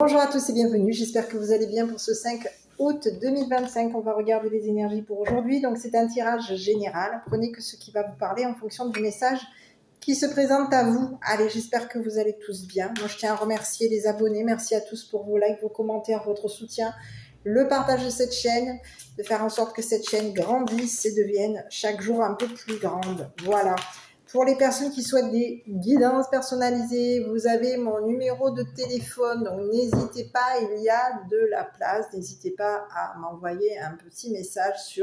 Bonjour à tous et bienvenue, j'espère que vous allez bien pour ce 5 août 2025. On va regarder les énergies pour aujourd'hui. Donc c'est un tirage général, prenez que ce qui va vous parler en fonction du message qui se présente à vous. Allez, j'espère que vous allez tous bien. Moi je tiens à remercier les abonnés, merci à tous pour vos likes, vos commentaires, votre soutien, le partage de cette chaîne, de faire en sorte que cette chaîne grandisse et devienne chaque jour un peu plus grande. Voilà. Pour les personnes qui souhaitent des guidances personnalisées, vous avez mon numéro de téléphone, donc n'hésitez pas, il y a de la place, n'hésitez pas à m'envoyer un petit message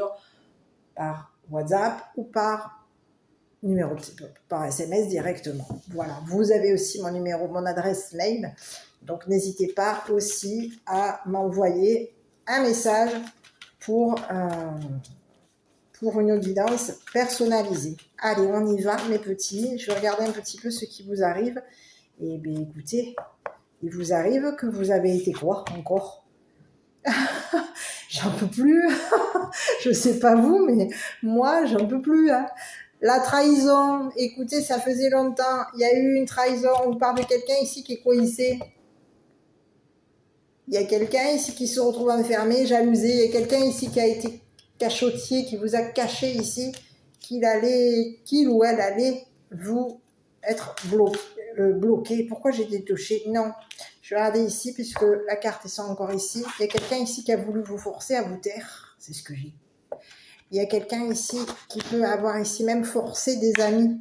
par WhatsApp ou par SMS directement. Voilà, vous avez aussi mon numéro, mon adresse mail, donc n'hésitez pas aussi à m'envoyer un message pour une guidance personnalisée. Allez, on y va, mes petits. Je vais regarder un petit peu ce qui vous arrive. Et bien, écoutez, il vous arrive que vous avez été quoi encore? J'en peux plus. Je sais pas vous, mais moi, j'en peux plus. Hein. La trahison, écoutez, ça faisait longtemps. Il y a eu une trahison. On parle de quelqu'un ici qui est coincé. Il y a quelqu'un ici qui se retrouve enfermé, jalousé. Il y a quelqu'un ici qui a été cachotier, qui vous a caché ici, qu'il ou elle allait vous être bloqué. Pourquoi j'ai été touchée? Non. Je vais regarder ici, puisque la carte est encore ici. Il y a quelqu'un ici qui a voulu vous forcer à vous taire. C'est ce que j'ai. Il y a quelqu'un ici qui peut avoir ici même forcé des amis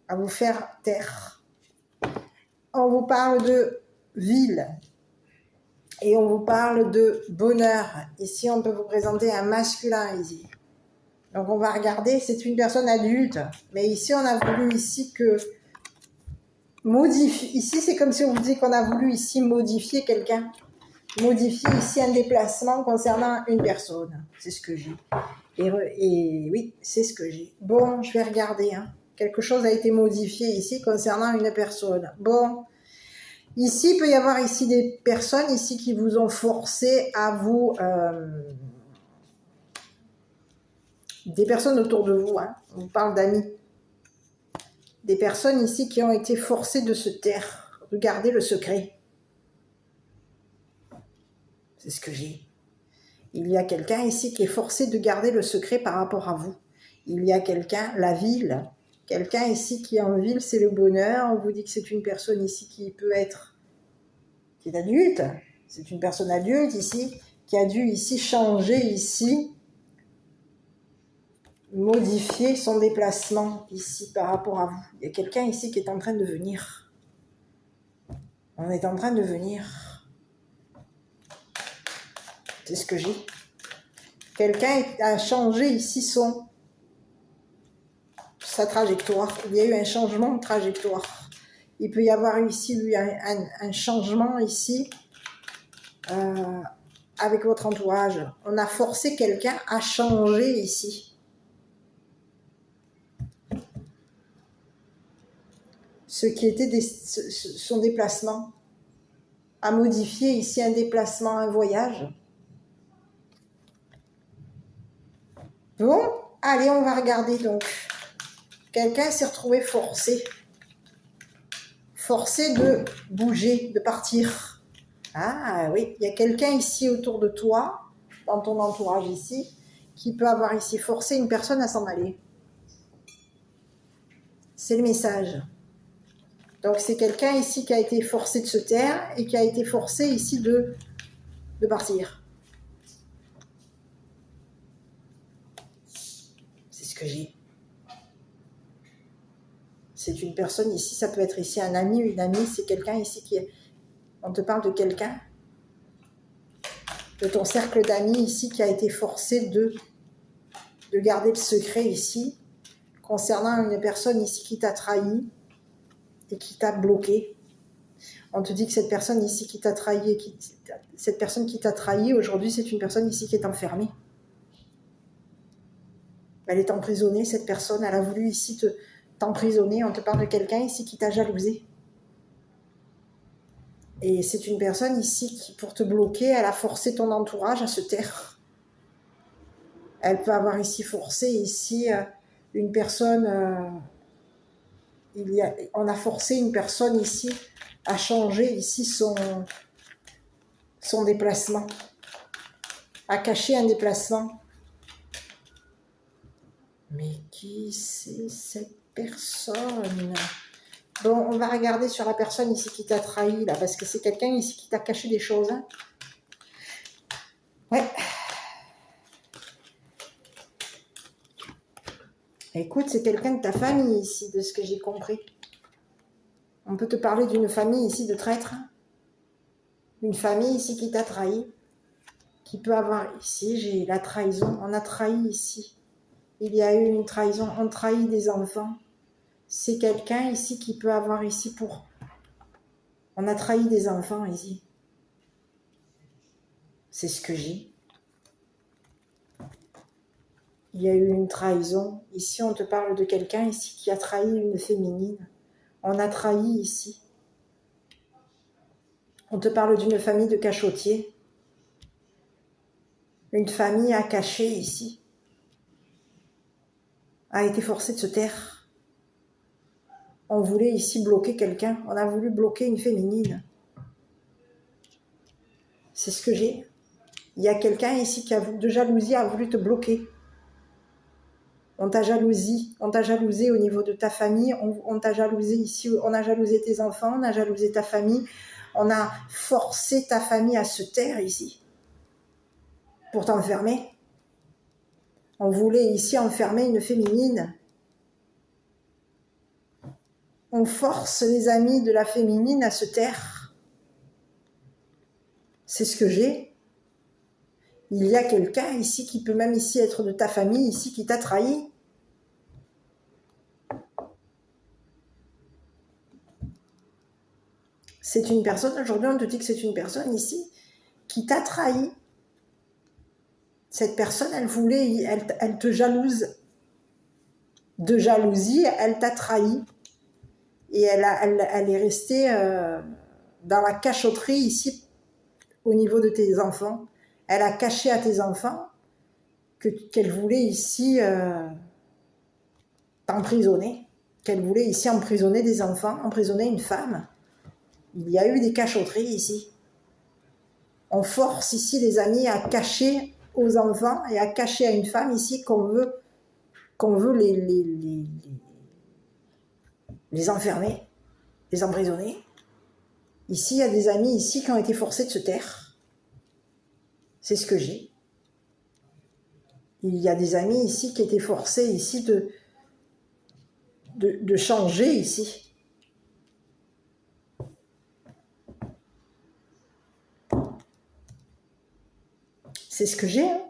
à vous faire taire. On vous parle de ville. Et on vous parle de bonheur. Ici, on peut vous présenter un masculin ici. Donc, on va regarder, c'est une personne adulte. Mais ici, on a voulu ici que modifier. Ici, c'est comme si on vous dit qu'on a voulu ici modifier quelqu'un. Modifier ici un déplacement concernant une personne. C'est ce que j'ai. Et oui, c'est ce que j'ai. Bon, je vais regarder. Hein. Quelque chose a été modifié ici concernant une personne. Bon. Ici, il peut y avoir ici des personnes ici qui vous ont forcé à vous... des personnes autour de vous, hein. On parle d'amis. Des personnes ici qui ont été forcées de se taire, de garder le secret. C'est ce que j'ai. Il y a quelqu'un ici qui est forcé de garder le secret par rapport à vous. Il y a quelqu'un, la ville. Quelqu'un ici qui est en ville, c'est le bonheur. On vous dit que c'est une personne ici qui peut être... qui est adulte. C'est une personne adulte ici, qui a dû ici changer ici, modifier son déplacement ici par rapport à vous. Il y a quelqu'un ici qui est en train de venir. On est en train de venir. C'est ce que j'ai. Quelqu'un a changé ici sa trajectoire. Il y a eu un changement de trajectoire. Il peut y avoir ici lui, un changement ici avec votre entourage. On a forcé quelqu'un à changer ici. Ce qui était son déplacement. À modifier ici un déplacement, un voyage. Bon, allez, on va regarder donc. Quelqu'un s'est retrouvé forcé. Forcé de bouger, de partir. Ah oui, il y a quelqu'un ici autour de toi, dans ton entourage ici, qui peut avoir ici forcé une personne à s'en aller. C'est le message. Donc c'est quelqu'un ici qui a été forcé de se taire et qui a été forcé ici de partir. C'est ce que j'ai. C'est une personne ici, ça peut être ici un ami ou une amie, c'est quelqu'un ici qui est... On te parle de quelqu'un, de ton cercle d'amis ici qui a été forcé de garder le secret ici, concernant une personne ici qui t'a trahi et qui t'a bloqué. On te dit que cette personne ici qui t'a trahi, cette personne qui t'a trahi, aujourd'hui, c'est une personne ici qui est enfermée. Elle est emprisonnée, cette personne, elle a voulu ici t'emprisonner. On te parle de quelqu'un ici qui t'a jalousé. Et c'est une personne ici qui, pour te bloquer, elle a forcé ton entourage à se taire. Elle peut avoir ici forcé ici une personne... on a forcé une personne ici à changer ici son déplacement, a caché un déplacement. Mais qui c'est cette personne? Bon, on va regarder sur la personne ici qui t'a trahi, là, parce que c'est quelqu'un ici qui t'a caché des choses. Hein. Ouais. Écoute, c'est quelqu'un de ta famille ici, de ce que j'ai compris. On peut te parler d'une famille ici de traîtres. Une famille ici qui t'a trahi. Qui peut avoir ici, j'ai la trahison. On a trahi ici. Il y a eu une trahison. On trahit des enfants. C'est quelqu'un ici qui peut avoir ici pour... On a trahi des enfants ici. C'est ce que j'ai. Il y a eu une trahison. Ici, on te parle de quelqu'un ici qui a trahi une féminine. On a trahi ici. On te parle d'une famille de cachotiers. Une famille a caché ici. A été forcée de se taire. On voulait ici bloquer quelqu'un. On a voulu bloquer une féminine. C'est ce que j'ai. Il y a quelqu'un ici qui a de jalousie a voulu te bloquer. On t'a jalousé au niveau de ta famille, on t'a jalousé ici, on a jalousé tes enfants, on a jalousé ta famille, on a forcé ta famille à se taire ici pour t'enfermer. On voulait ici enfermer une féminine. On force les amis de la féminine à se taire. C'est ce que j'ai. Il y a quelqu'un ici qui peut même ici être de ta famille, ici qui t'a trahi. C'est une personne, aujourd'hui on te dit que c'est une personne ici qui t'a trahi. Cette personne, elle te jalouse. De jalousie, elle t'a trahi. Et elle est restée dans la cachotterie ici, au niveau de tes enfants. Elle a caché à tes enfants qu'elle voulait ici t'emprisonner. Qu'elle voulait ici emprisonner des enfants, emprisonner une femme. Il y a eu des cachotteries ici. On force ici les amis à cacher aux enfants et à cacher à une femme ici qu'on veut les enfermer, les emprisonner. Ici, il y a des amis ici qui ont été forcés de se taire. C'est ce que j'ai. Il y a des amis ici qui étaient forcés ici de changer ici. C'est ce que j'ai. Hein.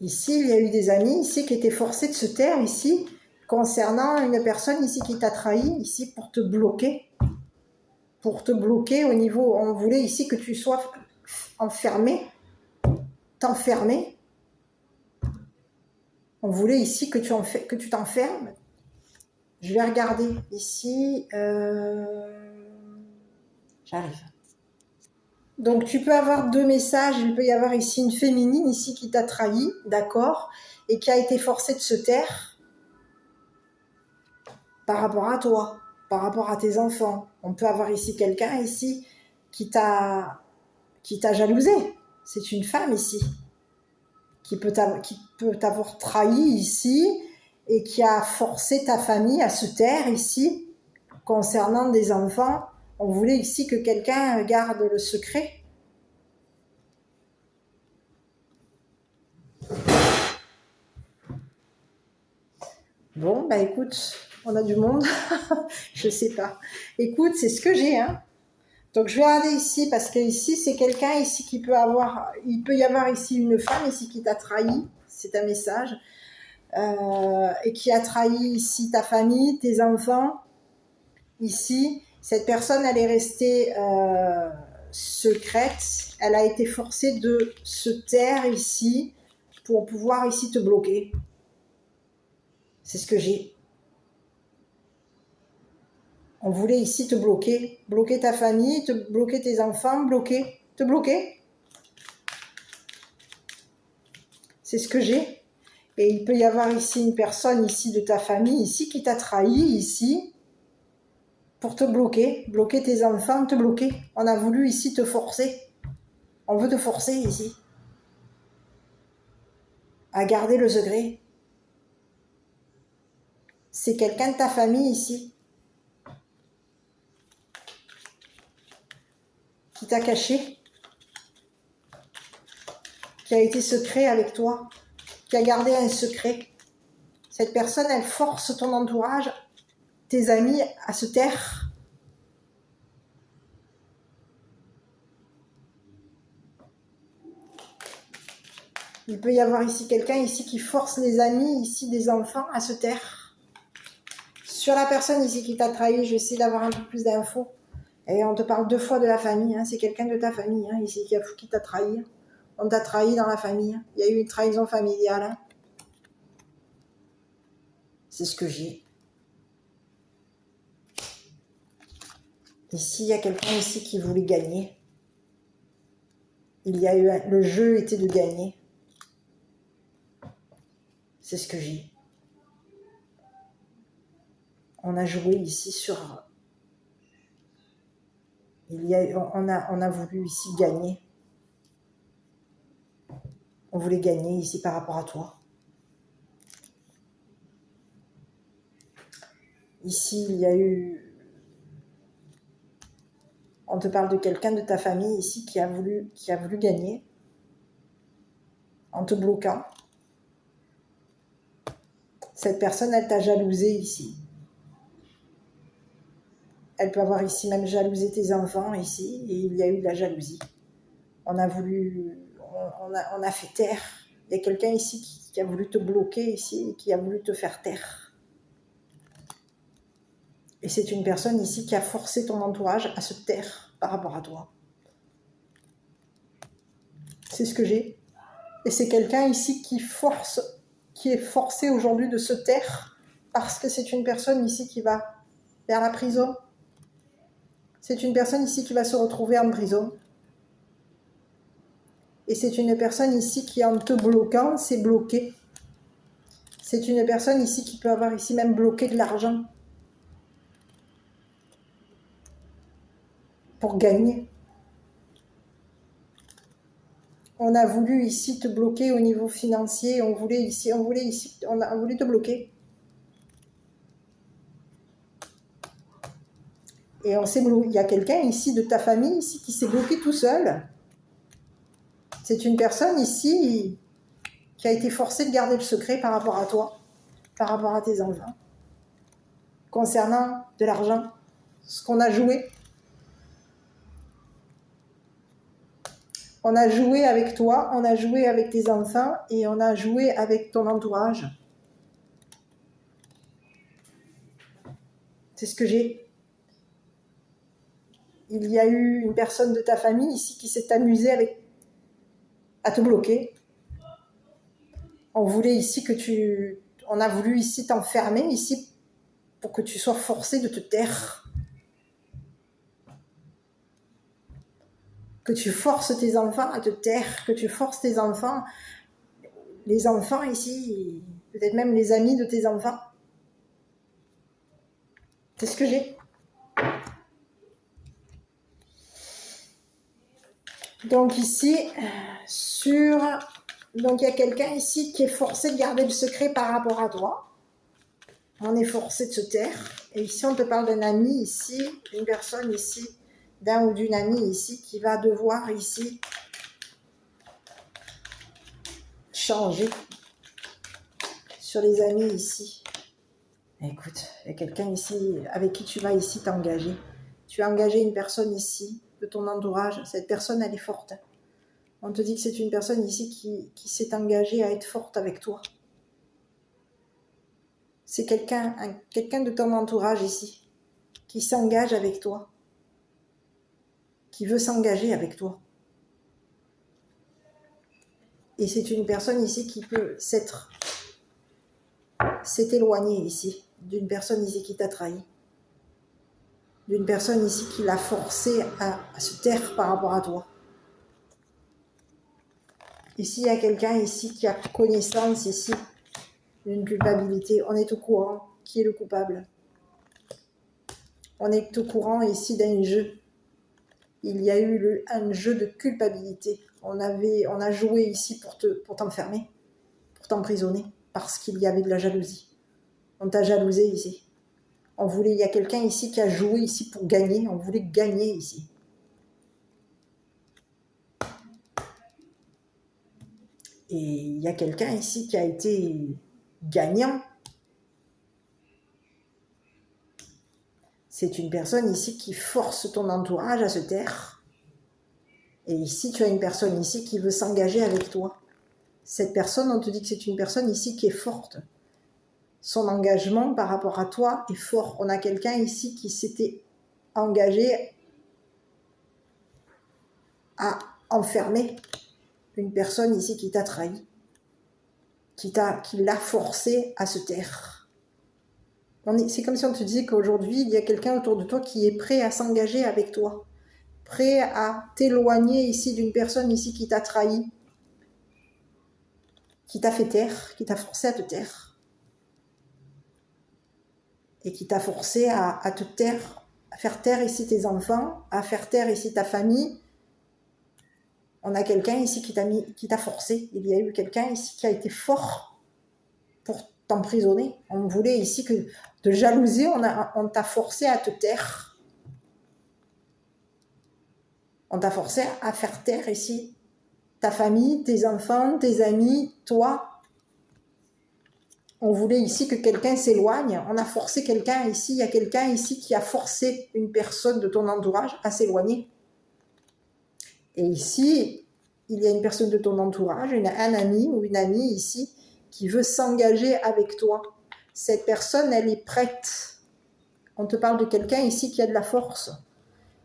Ici, il y a eu des amis ici qui étaient forcés de se taire ici concernant une personne ici qui t'a trahi ici pour te bloquer. Pour te bloquer au niveau... On voulait ici que tu sois enfermé, t'enfermer. On voulait ici que tu t'enfermes. Je vais regarder ici. J'arrive. Donc, tu peux avoir deux messages. Il peut y avoir ici une féminine ici qui t'a trahi, d'accord, et qui a été forcée de se taire par rapport à toi, par rapport à tes enfants. On peut avoir ici quelqu'un ici qui t'a jalousé. C'est une femme ici qui peut t'avoir trahi ici et qui a forcé ta famille à se taire ici concernant des enfants. On voulait ici que quelqu'un garde le secret. Bon, bah écoute, on a du monde. Je sais pas. Écoute, c'est ce que j'ai, hein. Donc je vais aller ici parce que ici c'est quelqu'un ici qui peut avoir, il peut y avoir ici une femme ici qui t'a trahi, c'est un message, et qui a trahi ici ta famille, tes enfants. Ici, cette personne elle est restée secrète, elle a été forcée de se taire ici pour pouvoir ici te bloquer. C'est ce que j'ai. On voulait ici te bloquer ta famille, te bloquer tes enfants, te bloquer. C'est ce que j'ai. Et il peut y avoir ici une personne ici de ta famille, ici, qui t'a trahi, ici, pour te bloquer tes enfants, te bloquer. On a voulu ici te forcer. On veut te forcer ici à garder le secret. C'est quelqu'un de ta famille ici qui t'a caché, qui a été secret avec toi, qui a gardé un secret. Cette personne, elle force ton entourage, tes amis, à se taire. Il peut y avoir ici quelqu'un ici qui force les amis, ici des enfants, à se taire. Sur la personne ici qui t'a trahi, je vais essayer d'avoir un peu plus d'infos. Et on te parle 2 fois de la famille, hein. C'est quelqu'un de ta famille hein, ici qui t'a trahi. On t'a trahi dans la famille. Il y a eu une trahison familiale. Hein. C'est ce que j'ai. Ici, il y a quelqu'un ici qui voulait gagner. Le jeu était de gagner. C'est ce que j'ai. On a joué ici sur... on a voulu ici gagner. On voulait gagner ici par rapport à toi. Ici, il y a eu... On te parle de quelqu'un de ta famille ici qui a voulu gagner en te bloquant. Cette personne, elle t'a jalousé ici. Elle peut avoir ici même jalousé tes enfants ici, et il y a eu de la jalousie. On a fait taire. Il y a quelqu'un ici qui a voulu te bloquer ici, et qui a voulu te faire taire. Et c'est une personne ici qui a forcé ton entourage à se taire par rapport à toi. C'est ce que j'ai. Et c'est quelqu'un ici qui est forcé aujourd'hui de se taire parce que c'est une personne ici qui va vers la prison. C'est une personne ici qui va se retrouver en prison. Et c'est une personne ici qui, en te bloquant, s'est bloquée. C'est une personne ici qui peut avoir ici même bloqué de l'argent pour gagner. On a voulu ici te bloquer au niveau financier, on voulait on a voulu te bloquer. Et on s'est bloqué. Il y a quelqu'un ici de ta famille ici qui s'est bloqué tout seul. C'est une personne ici qui a été forcée de garder le secret par rapport à toi, par rapport à tes enfants, concernant de l'argent, ce qu'on a joué. On a joué avec toi, on a joué avec tes enfants et on a joué avec ton entourage. C'est ce que j'ai. Il y a eu une personne de ta famille ici qui s'est amusée à te bloquer. On a voulu ici t'enfermer ici pour que tu sois forcé de te taire. Que tu forces tes enfants à te taire, que tu forces tes enfants, les enfants ici, peut-être même les amis de tes enfants. C'est ce que j'ai. Donc ici, donc il y a quelqu'un ici qui est forcé de garder le secret par rapport à toi. On est forcé de se taire. Et ici, on te parle d'un ami ici, une personne ici, d'un ou d'une amie ici, qui va devoir ici changer sur les amis ici. Écoute, il y a quelqu'un ici avec qui tu vas ici t'engager. Tu as engagé une personne ici de ton entourage. Cette personne, elle est forte. On te dit que c'est une personne ici qui s'est engagée à être forte avec toi. C'est quelqu'un de ton entourage ici qui s'engage avec toi, qui veut s'engager avec toi. Et c'est une personne ici qui peut s'est éloignée ici, d'une personne ici qui t'a trahi, d'une personne ici qui l'a forcé à se taire par rapport à toi. Ici, il y a quelqu'un ici qui a connaissance ici d'une culpabilité. On est au courant qui est le coupable. On est au courant ici d'un jeu. Il y a eu un jeu de culpabilité. On a joué ici pour t'enfermer, pour t'emprisonner, parce qu'il y avait de la jalousie. On t'a jalousé ici. Il y a quelqu'un ici qui a joué ici pour gagner. On voulait gagner ici. Et il y a quelqu'un ici qui a été gagnant. C'est une personne ici qui force ton entourage à se taire. Et ici, tu as une personne ici qui veut s'engager avec toi. Cette personne, on te dit que c'est une personne ici qui est forte. Son engagement par rapport à toi est fort. On a quelqu'un ici qui s'était engagé à enfermer une personne ici qui t'a trahi, qui l'a forcé à se taire. C'est comme si on te disait qu'aujourd'hui, il y a quelqu'un autour de toi qui est prêt à s'engager avec toi, prêt à t'éloigner ici d'une personne ici qui t'a trahi, qui t'a fait taire, qui t'a forcé à te taire, et qui t'a forcé à te taire, à faire taire ici tes enfants, à faire taire ici ta famille. On a quelqu'un ici qui t'a forcé. Il y a eu quelqu'un ici qui a été fort pour t'emprisonner. On voulait ici que de jalousie, on t'a forcé à te taire. On t'a forcé à faire taire ici ta famille, tes enfants, tes amis, toi. On voulait ici que quelqu'un s'éloigne. On a forcé quelqu'un ici. Il y a quelqu'un ici qui a forcé une personne de ton entourage à s'éloigner. Et ici, il y a une personne de ton entourage, un ami ou une amie ici, qui veut s'engager avec toi. Cette personne, elle est prête. On te parle de quelqu'un ici qui a de la force.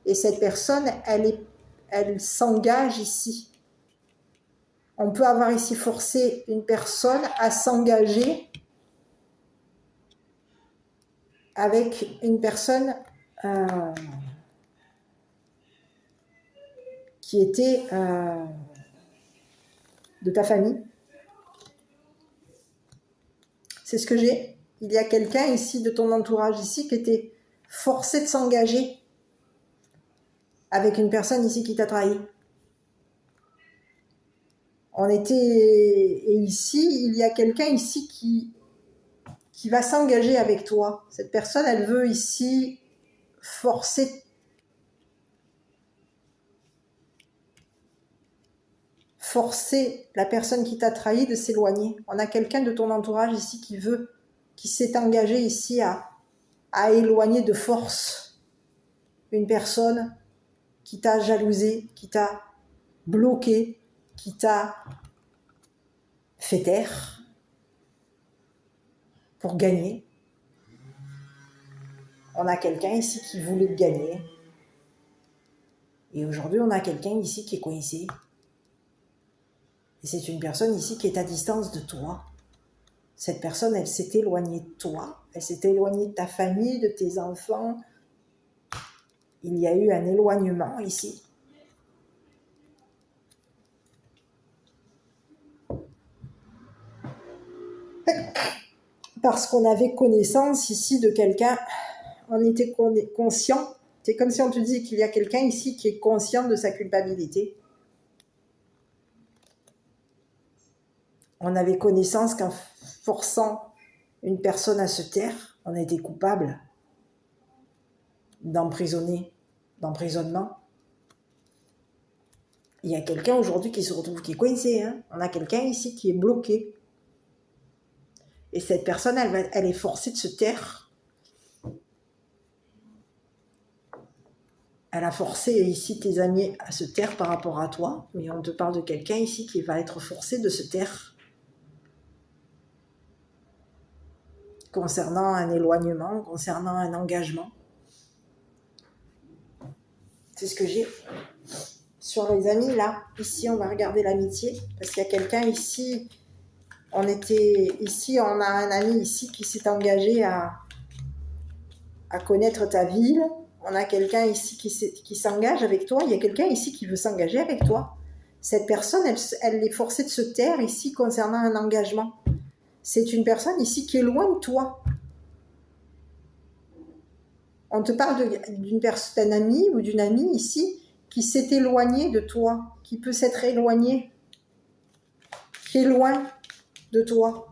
Et cette personne, elle s'engage ici. On peut avoir ici forcé une personne à s'engager avec une personne qui était de ta famille. C'est ce que j'ai. Il y a quelqu'un ici de ton entourage ici qui était forcé de s'engager avec une personne ici qui t'a trahi. Et ici, il y a quelqu'un ici qui va s'engager avec toi. Cette personne, elle veut ici forcer la personne qui t'a trahi de s'éloigner. On a quelqu'un de ton entourage ici qui s'est engagé ici à éloigner de force une personne qui t'a jalousé, qui t'a bloqué, qui t'a fait taire pour gagner. On a quelqu'un ici qui voulait gagner. Et aujourd'hui, on a quelqu'un ici qui est coincé. Et c'est une personne ici qui est à distance de toi. Cette personne, elle s'est éloignée de toi. Elle s'est éloignée de ta famille, de tes enfants. Il y a eu un éloignement ici. Parce qu'on avait connaissance ici de quelqu'un, on était conscient. C'est comme si on te disait qu'il y a quelqu'un ici qui est conscient de sa culpabilité. On avait connaissance qu'en forçant une personne à se taire, on a été coupable d'emprisonnement. Il y a quelqu'un aujourd'hui qui se retrouve, qui est coincé. On a quelqu'un ici qui est bloqué. Et cette personne, elle est forcée de se taire. Elle a forcé ici tes amis à se taire par rapport à toi. Mais on te parle de quelqu'un ici qui va être forcé de se taire. Concernant un éloignement, concernant un engagement. C'est ce que j'ai. Sur les amis, là, ici, on va regarder l'amitié. Parce qu'il y a quelqu'un ici, on a un ami ici qui s'est engagé à connaître ta ville. On a quelqu'un ici qui s'engage avec toi. Il y a quelqu'un ici qui veut s'engager avec toi. Cette personne, elle est forcée de se taire ici concernant un engagement. C'est une personne ici qui est loin de toi. On te parle d'une personne, d'un ami ou d'une amie ici qui s'est éloigné de toi, qui peut s'être éloigné, qui est loin de toi.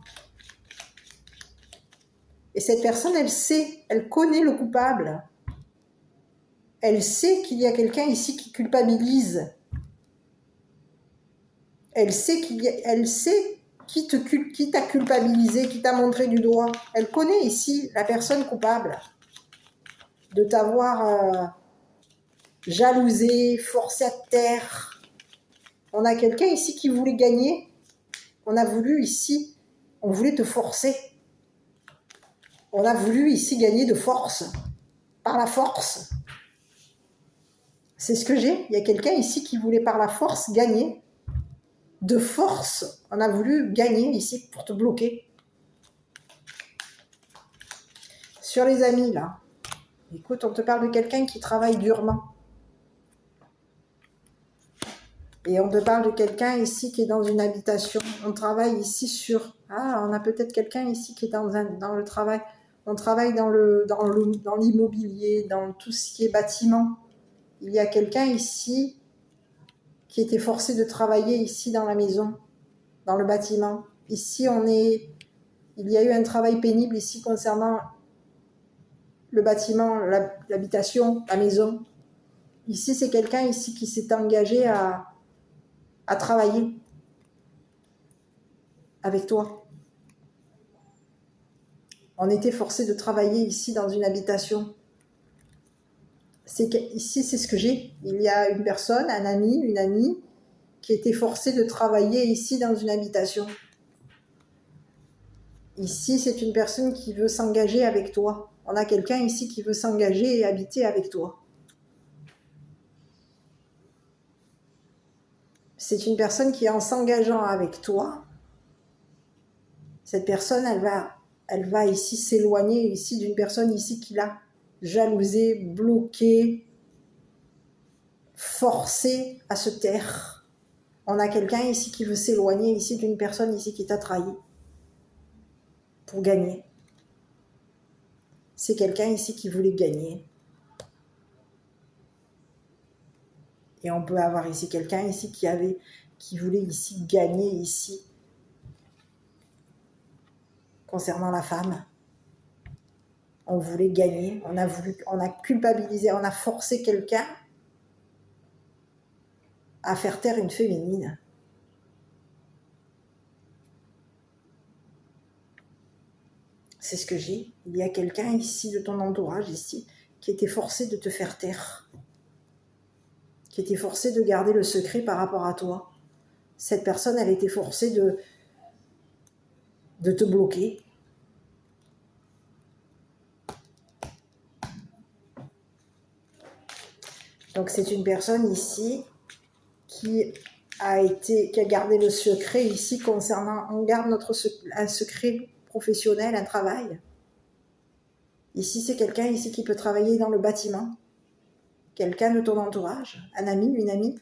Et cette personne, elle sait, elle connaît le coupable. Elle sait qu'il y a quelqu'un ici qui culpabilise. Elle sait qui t'a culpabilisé, qui t'a montré du doigt. Elle connaît ici la personne coupable de t'avoir jalousé, forcé à terre. On a quelqu'un ici qui voulait gagner. On voulait te forcer. On a voulu ici gagner de force, par la force. C'est ce que j'ai. Il y a quelqu'un ici qui voulait par la force gagner. De force, on a voulu gagner ici pour te bloquer. Sur les amis, là, écoute, on te parle de quelqu'un qui travaille durement. Et on te parle de quelqu'un ici qui est dans une habitation. On travaille ici sur... Ah, on a peut-être quelqu'un ici qui est dans le travail. On travaille dans l'immobilier, dans tout ce qui est bâtiment. Il y a quelqu'un ici qui était forcé de travailler ici dans la maison, dans le bâtiment. Ici, il y a eu un travail pénible ici concernant le bâtiment, l'habitation, la maison. Ici, c'est quelqu'un ici qui s'est engagé à travailler avec toi. On était forcé de travailler ici dans une habitation. Ici, c'est ce que j'ai. Il y a une personne, un ami, une amie, qui était forcée de travailler ici dans une habitation. Ici, c'est une personne qui veut s'engager avec toi. On a quelqu'un ici qui veut s'engager et habiter avec toi. C'est une personne qui, en s'engageant avec toi, cette personne, elle va ici s'éloigner ici d'une personne ici qui l'a jalousée, bloquée, forcée à se taire. On a quelqu'un ici qui veut s'éloigner ici d'une personne ici qui t'a trahi pour gagner. C'est quelqu'un ici qui voulait gagner. Et on peut avoir ici quelqu'un ici qui voulait ici gagner ici concernant la femme. On voulait gagner, on a culpabilisé, on a forcé quelqu'un à faire taire une féminine. C'est ce que j'ai. Il y a quelqu'un ici de ton entourage ici qui était forcé de te faire taire, qui était forcé de garder le secret par rapport à toi. Cette personne, elle était forcée de te bloquer. Donc c'est une personne ici qui a gardé le secret ici concernant, on garde un secret professionnel, un travail. Ici, c'est quelqu'un ici qui peut travailler dans le bâtiment. Quelqu'un de ton entourage, un ami, une amie,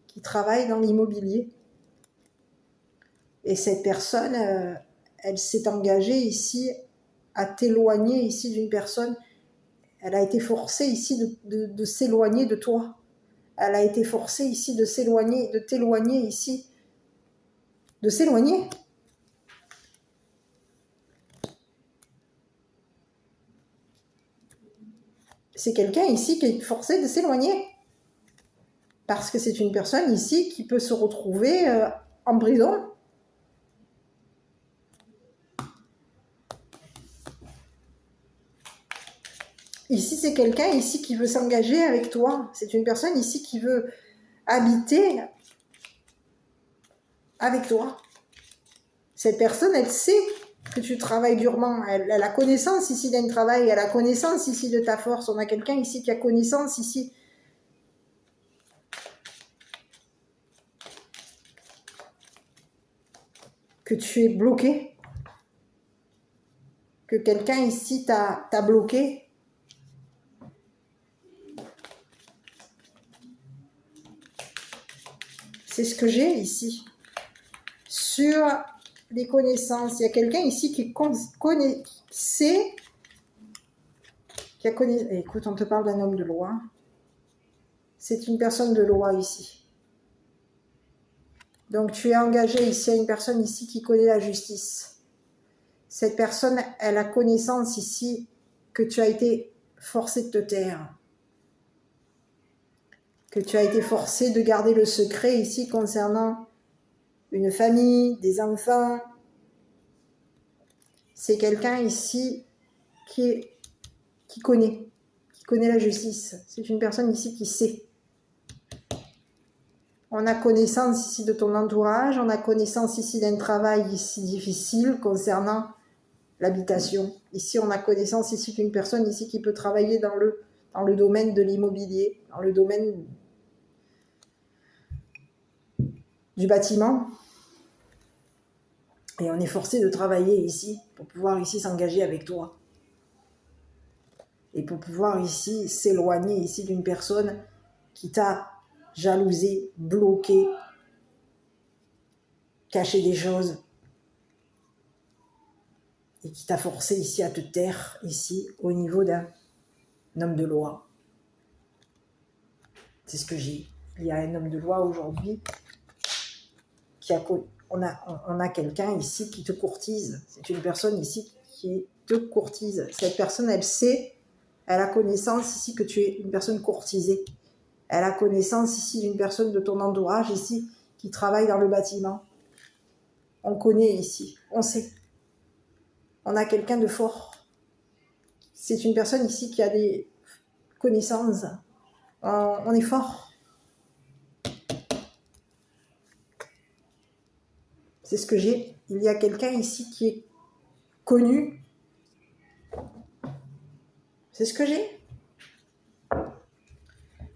qui travaille dans l'immobilier. Et cette personne, elle s'est engagée ici à t'éloigner ici d'une personne. Elle a été forcée ici de s'éloigner de toi. Elle a été forcée ici de t'éloigner ici. De s'éloigner. C'est quelqu'un ici qui est forcé de s'éloigner. Parce que c'est une personne ici qui peut se retrouver en prison. Ici, c'est quelqu'un ici qui veut s'engager avec toi. C'est une personne ici qui veut habiter avec toi. Cette personne, elle sait que tu travailles durement. Elle a connaissance ici d'un travail. Elle a connaissance ici de ta force. On a quelqu'un ici qui a connaissance ici. Que tu es bloqué. Que quelqu'un ici t'a bloqué. C'est ce que j'ai ici. Sur les connaissances, il y a quelqu'un ici qui Écoute, on te parle d'un homme de loi. C'est une personne de loi ici. Donc tu es engagé ici à une personne ici qui connaît la justice. Cette personne, elle a connaissance ici que tu as été forcé de te taire. Que tu as été forcé de garder le secret ici concernant une famille, des enfants. C'est quelqu'un ici qui connaît la justice. C'est une personne ici qui sait. On a connaissance ici de ton entourage, on a connaissance ici d'un travail ici difficile concernant l'habitation. Ici, on a connaissance ici d'une personne ici qui peut travailler dans le domaine de l'immobilier, dans le domaine du bâtiment. Et on est forcé de travailler ici pour pouvoir ici s'engager avec toi. Et pour pouvoir ici s'éloigner ici d'une personne qui t'a jalousé, bloqué, caché des choses. Et qui t'a forcé ici à te taire ici au niveau d'un homme de loi. C'est ce que j'ai. Il y a un homme de loi aujourd'hui on a quelqu'un ici qui te courtise. C'est une personne ici qui te courtise. Cette personne, elle sait, elle a connaissance ici que tu es une personne courtisée. Elle a connaissance ici d'une personne de ton entourage ici qui travaille dans le bâtiment. On connaît ici, on sait. On a quelqu'un de fort. C'est une personne ici qui a des connaissances. On est fort. C'est ce que j'ai. Il y a quelqu'un ici qui est connu. C'est ce que j'ai.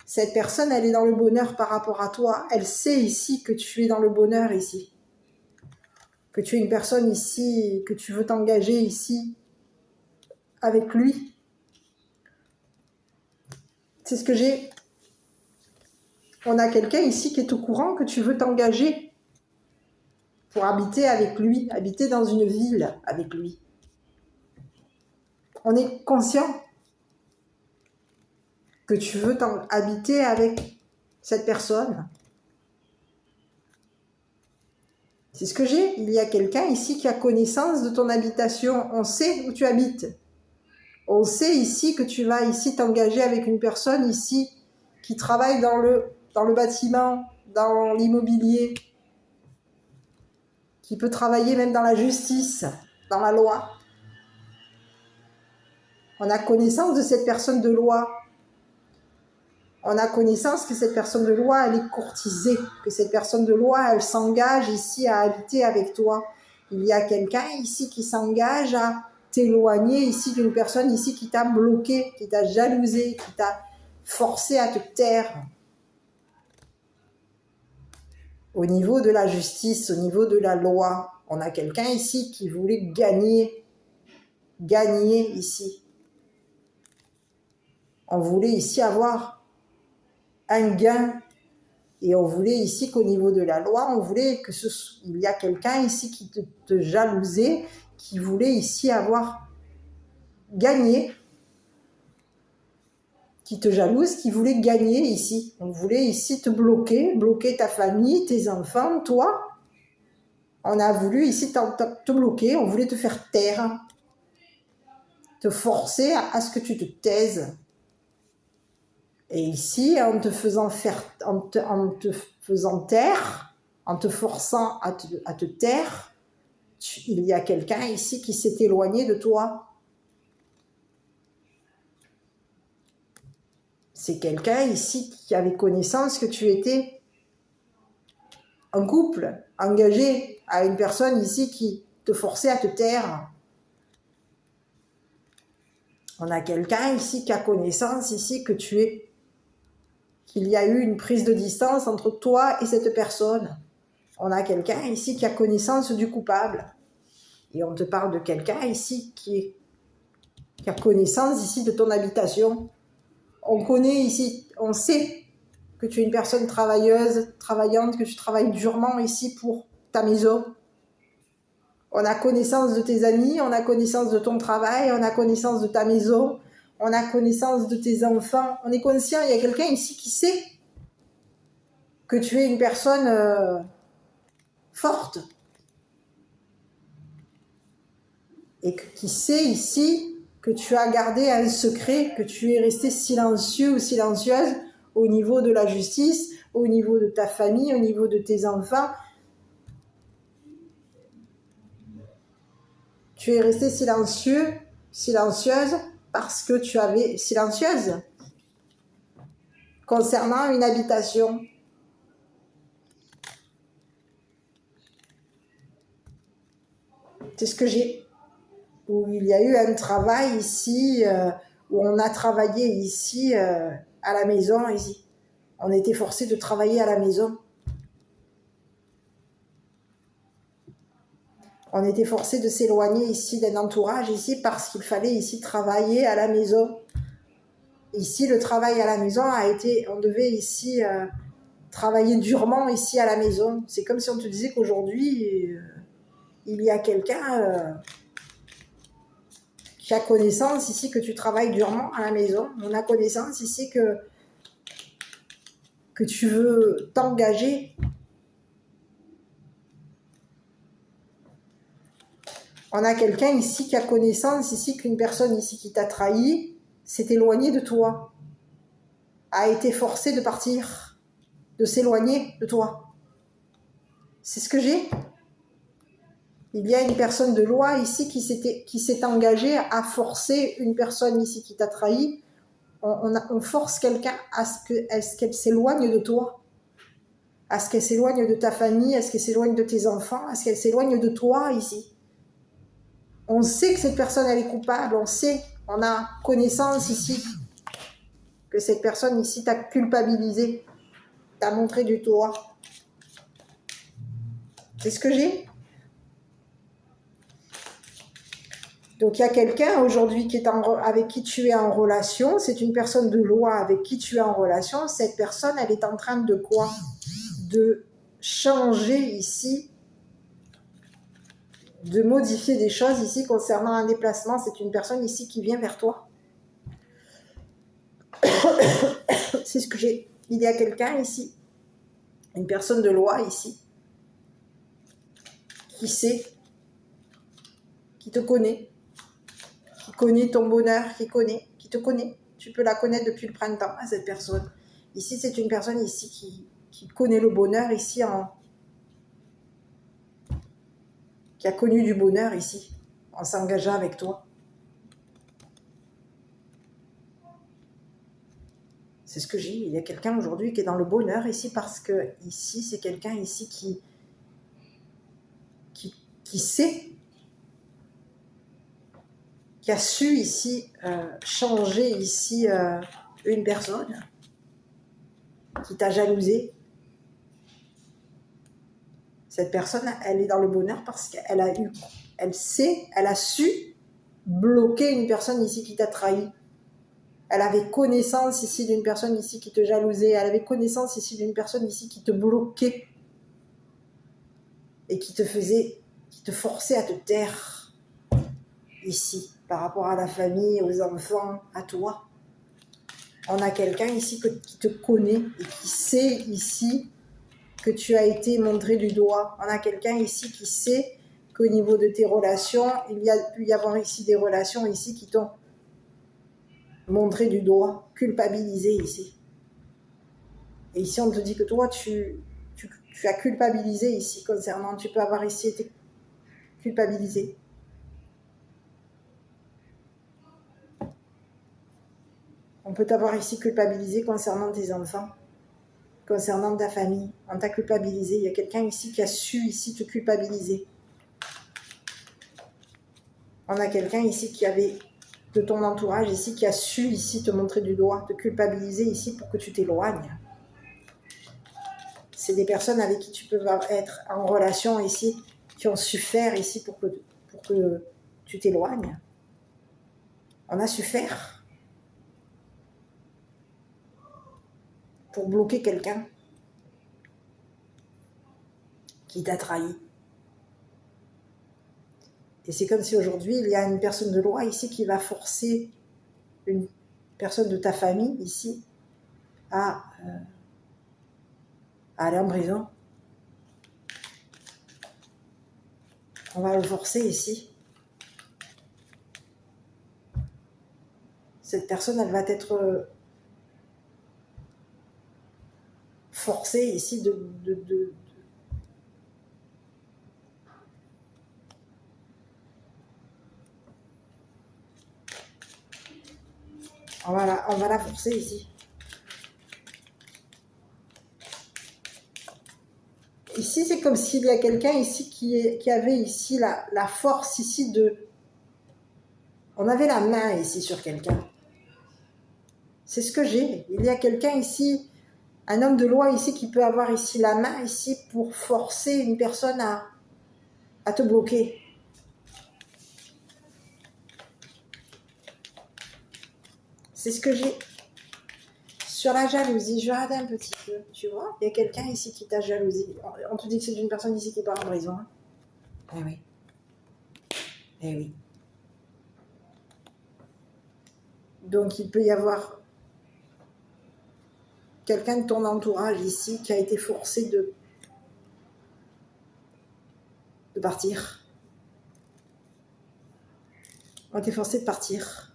Cette personne, elle est dans le bonheur par rapport à toi. Elle sait ici que tu es dans le bonheur ici. Que tu es une personne ici, que tu veux t'engager ici avec lui. C'est ce que j'ai. On a quelqu'un ici qui est au courant que tu veux t'engager pour habiter avec lui, habiter dans une ville avec lui. On est conscient que tu veux habiter avec cette personne. C'est ce que j'ai. Il y a quelqu'un ici qui a connaissance de ton habitation. On sait où tu habites. On sait ici que tu vas ici t'engager avec une personne ici qui travaille dans le bâtiment, dans l'immobilier, qui peut travailler même dans la justice, dans la loi. On a connaissance de cette personne de loi. On a connaissance que cette personne de loi, elle est courtisée, que cette personne de loi, elle s'engage ici à habiter avec toi. Il y a quelqu'un ici qui s'engage à t'éloigner ici d'une personne ici qui t'a bloqué, qui t'a jalousé, qui t'a forcé à te taire. Au niveau de la justice, au niveau de la loi, on a quelqu'un ici qui voulait gagner ici. On voulait ici avoir un gain et on voulait ici qu'au niveau de la loi, on voulait il y a quelqu'un ici qui te jalousait, qui voulait ici avoir gagné, qui te jalouse, qui voulait gagner ici. On voulait ici te bloquer ta famille, tes enfants, toi. On a voulu ici te bloquer, on voulait te faire taire, te forcer à ce que tu te taises. Et ici, en te faisant taire, en te forçant à te taire, il y a quelqu'un ici qui s'est éloigné de toi. C'est quelqu'un ici qui avait connaissance que tu étais en couple, engagé à une personne ici qui te forçait à te taire. On a quelqu'un ici qui a connaissance ici que qu'il y a eu une prise de distance entre toi et cette personne. On a quelqu'un ici qui a connaissance du coupable. Et on te parle de quelqu'un ici qui a connaissance ici de ton habitation. On connaît ici, on sait que tu es une personne travailleuse, travaillante, que tu travailles durement ici pour ta maison. On a connaissance de tes amis, on a connaissance de ton travail, on a connaissance de ta maison. On a connaissance de tes enfants. On est conscient, il y a quelqu'un ici qui sait que tu es une personne forte. Et qui sait ici que tu as gardé un secret, que tu es resté silencieux ou silencieuse au niveau de la justice, au niveau de ta famille, au niveau de tes enfants. Tu es resté silencieux, silencieuse, parce que tu avais silencieuse concernant une habitation. C'est ce que j'ai. Où il y a eu un travail ici, où on a travaillé ici, à la maison, ici. On était forcé de travailler à la maison. On était forcé de s'éloigner ici d'un entourage ici parce qu'il fallait ici travailler à la maison. Ici, le travail à la maison a été, on devait ici travailler durement ici à la maison. C'est comme si on te disait qu'aujourd'hui, il y a quelqu'un qui a connaissance ici que tu travailles durement à la maison. On a connaissance ici que tu veux t'engager. On a quelqu'un ici qui a connaissance ici qu'une personne ici qui t'a trahi s'est éloignée de toi, a été forcée de partir, de s'éloigner de toi. C'est ce que j'ai. Il y a une personne de loi ici qui s'est engagée à forcer une personne ici qui t'a trahi. On force quelqu'un à ce qu'elle s'éloigne de toi, à ce qu'elle s'éloigne de ta famille, à ce qu'elle s'éloigne de tes enfants, à ce qu'elle s'éloigne de toi ici. On sait que cette personne, elle est coupable, on a connaissance ici que cette personne ici t'a culpabilisé, t'a montré du doigt. C'est ce que j'ai. Donc il y a quelqu'un aujourd'hui avec qui tu es en relation, c'est une personne de loi avec qui tu es en relation. Cette personne, elle est en train de quoi? De changer ici, de modifier des choses ici concernant un déplacement. C'est une personne ici qui vient vers toi. C'est ce que j'ai. Il y a quelqu'un ici, une personne de loi ici, qui sait, qui te connaît, qui connaît ton bonheur, qui te connaît. Tu peux la connaître depuis le printemps, cette personne. Ici, c'est une personne ici qui connaît le bonheur ici, qui a connu du bonheur ici, en s'engageant avec toi. C'est ce que j'ai. Il y a quelqu'un aujourd'hui qui est dans le bonheur ici parce que ici, c'est quelqu'un ici qui sait, qui a su ici changer ici une personne qui t'a jalousé. Cette personne, elle est dans le bonheur parce qu'elle a su bloquer une personne ici qui t'a trahi. Elle avait connaissance ici d'une personne ici qui te jalousait. Elle avait connaissance ici d'une personne ici qui te bloquait et qui te forçait à te taire ici par rapport à la famille, aux enfants, à toi. On a quelqu'un ici qui te connaît et qui sait ici que tu as été montré du doigt. On a quelqu'un ici qui sait qu'au niveau de tes relations, il y a pu y avoir ici des relations ici qui t'ont montré du doigt, culpabilisé ici. Et ici, on te dit que toi, tu as culpabilisé ici concernant, tu peux avoir ici été culpabilisé. On peut t'avoir ici culpabilisé concernant tes enfants, concernant ta famille. On t'a culpabilisé. Il y a quelqu'un ici qui a su ici te culpabiliser. On a quelqu'un ici qui avait de ton entourage ici qui a su ici te montrer du doigt, te culpabiliser ici pour que tu t'éloignes. C'est des personnes avec qui tu peux être en relation ici, qui ont su faire ici pour que tu t'éloignes. On a su faire pour bloquer quelqu'un qui t'a trahi. Et c'est comme si aujourd'hui, il y a une personne de loi ici qui va forcer personne de ta famille ici à aller en prison. On va le forcer ici. Cette personne, elle va être forcée ici on va la forcer ici. Ici, c'est comme s'il y a quelqu'un ici qui avait ici la force ici de... On avait la main ici sur quelqu'un. C'est ce que j'ai. Il y a quelqu'un ici, un homme de loi ici qui peut avoir ici la main ici pour forcer une personne à te bloquer. C'est ce que j'ai. Sur la jalousie, je regarde un petit peu, tu vois. Il y a quelqu'un ici qui t'a jalousie. On te dit que c'est une personne ici qui part en prison. Eh oui. Eh oui. Donc il peut y avoir quelqu'un de ton entourage ici qui a été forcé de partir. On a été forcé de partir.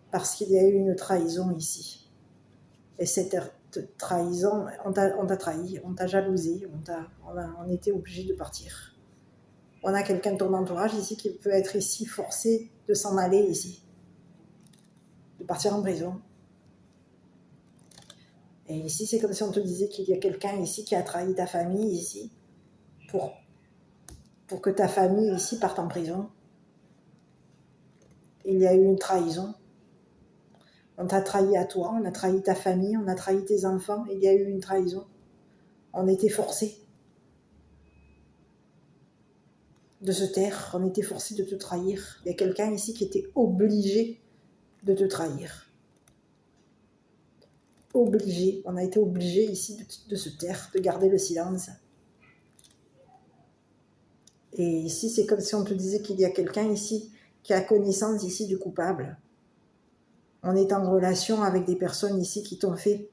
Parce qu'il y a eu une trahison ici. Et cette trahison, on t'a trahi, on t'a jalousé, on était obligé de partir. On a quelqu'un de ton entourage ici qui peut être ici forcé de s'en aller ici. De partir en prison. Et ici, c'est comme si on te disait qu'il y a quelqu'un ici qui a trahi ta famille ici pour que ta famille ici parte en prison. Il y a eu une trahison. On t'a trahi à toi, on a trahi ta famille, on a trahi tes enfants. Il y a eu une trahison. On était forcés de se taire, on était forcés de te trahir. Il y a quelqu'un ici qui était obligé de te trahir. Obligé, on a été obligé ici de se taire, de garder le silence. Et ici, c'est comme si on te disait qu'il y a quelqu'un ici qui a connaissance ici du coupable. On est en relation avec des personnes ici qui t'ont fait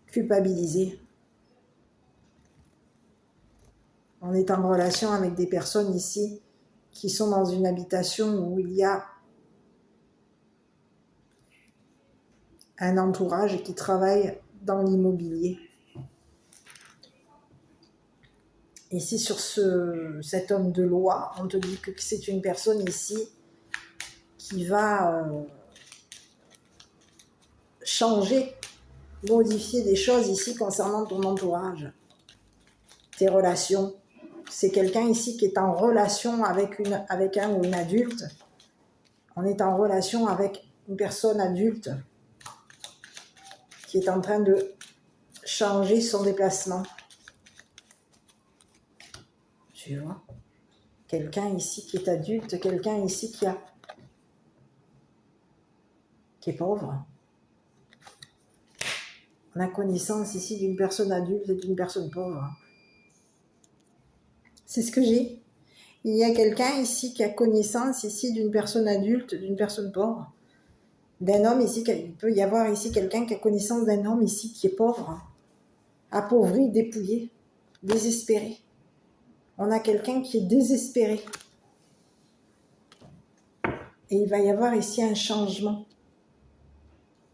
culpabiliser. On est en relation avec des personnes ici qui sont dans une habitation où il y a un entourage qui travaille dans l'immobilier. Ici, sur cet homme de loi, on te dit que c'est une personne ici qui va changer, modifier des choses ici concernant ton entourage, tes relations. C'est quelqu'un ici qui est en relation avec un ou une adulte. On est en relation avec une personne adulte qui est en train de changer son déplacement. Tu vois ? Quelqu'un ici qui est adulte, quelqu'un ici qui est pauvre. On a connaissance ici d'une personne adulte et d'une personne pauvre. C'est ce que j'ai. Il y a quelqu'un ici qui a connaissance ici d'une personne adulte, d'une personne pauvre. D'un homme ici, il peut y avoir ici quelqu'un qui a connaissance d'un homme ici qui est pauvre, appauvri, dépouillé, désespéré. On a quelqu'un qui est désespéré. Et il va y avoir ici un changement.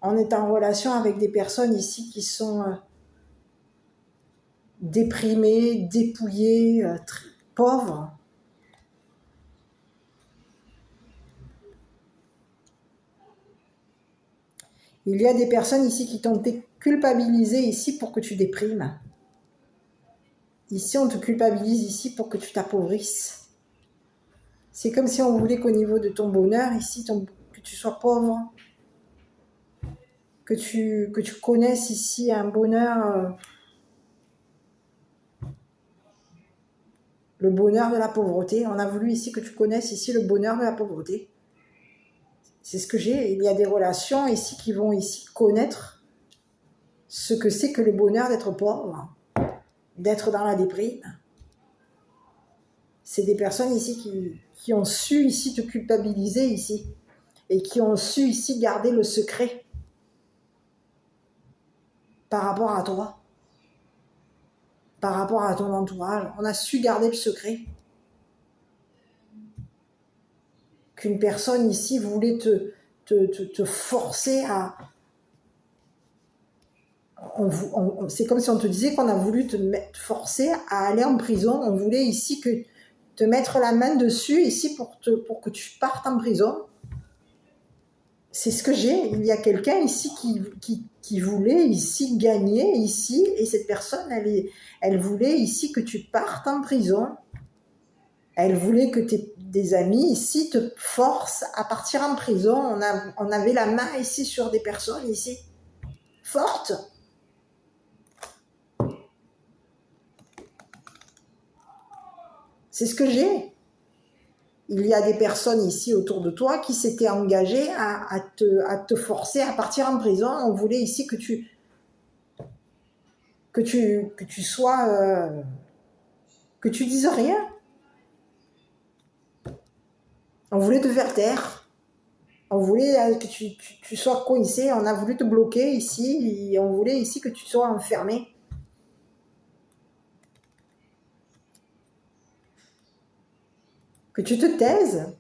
On est en relation avec des personnes ici qui sont déprimées, dépouillées, pauvres. Il y a des personnes ici qui t'ont culpabilisé ici pour que tu déprimes. Ici, on te culpabilise ici pour que tu t'appauvisses. C'est comme si on voulait qu'au niveau de ton bonheur, ici, que tu sois pauvre, que tu connaisses ici un bonheur, le bonheur de la pauvreté. On a voulu ici que tu connaisses ici le bonheur de la pauvreté. C'est ce que j'ai. Il y a des relations ici qui vont ici connaître ce que c'est que le bonheur d'être pauvre, d'être dans la déprime. c'est des personnes ici qui ont su ici te culpabiliser ici et qui ont su ici garder le secret par rapport à toi, par rapport à ton entourage. On a su garder le secret. Qu'une personne ici voulait te forcer à... c'est comme si on te disait qu'on a voulu te forcer à aller en prison. On voulait ici te mettre la main dessus ici pour que tu partes en prison. C'est ce que j'ai. Il y a quelqu'un ici qui voulait ici gagner ici, et cette personne, elle voulait ici que tu partes en prison. Elle voulait que des amis ici te forcent à partir en prison. On avait la main ici sur des personnes ici fortes. C'est ce que j'ai. Il y a des personnes ici autour de toi qui s'étaient engagées à te forcer à partir en prison. On voulait ici que tu sois... que tu dises rien. On voulait te faire taire. On voulait que tu sois coincé. On a voulu te bloquer ici. Et on voulait ici que tu sois enfermé. Que tu te taises.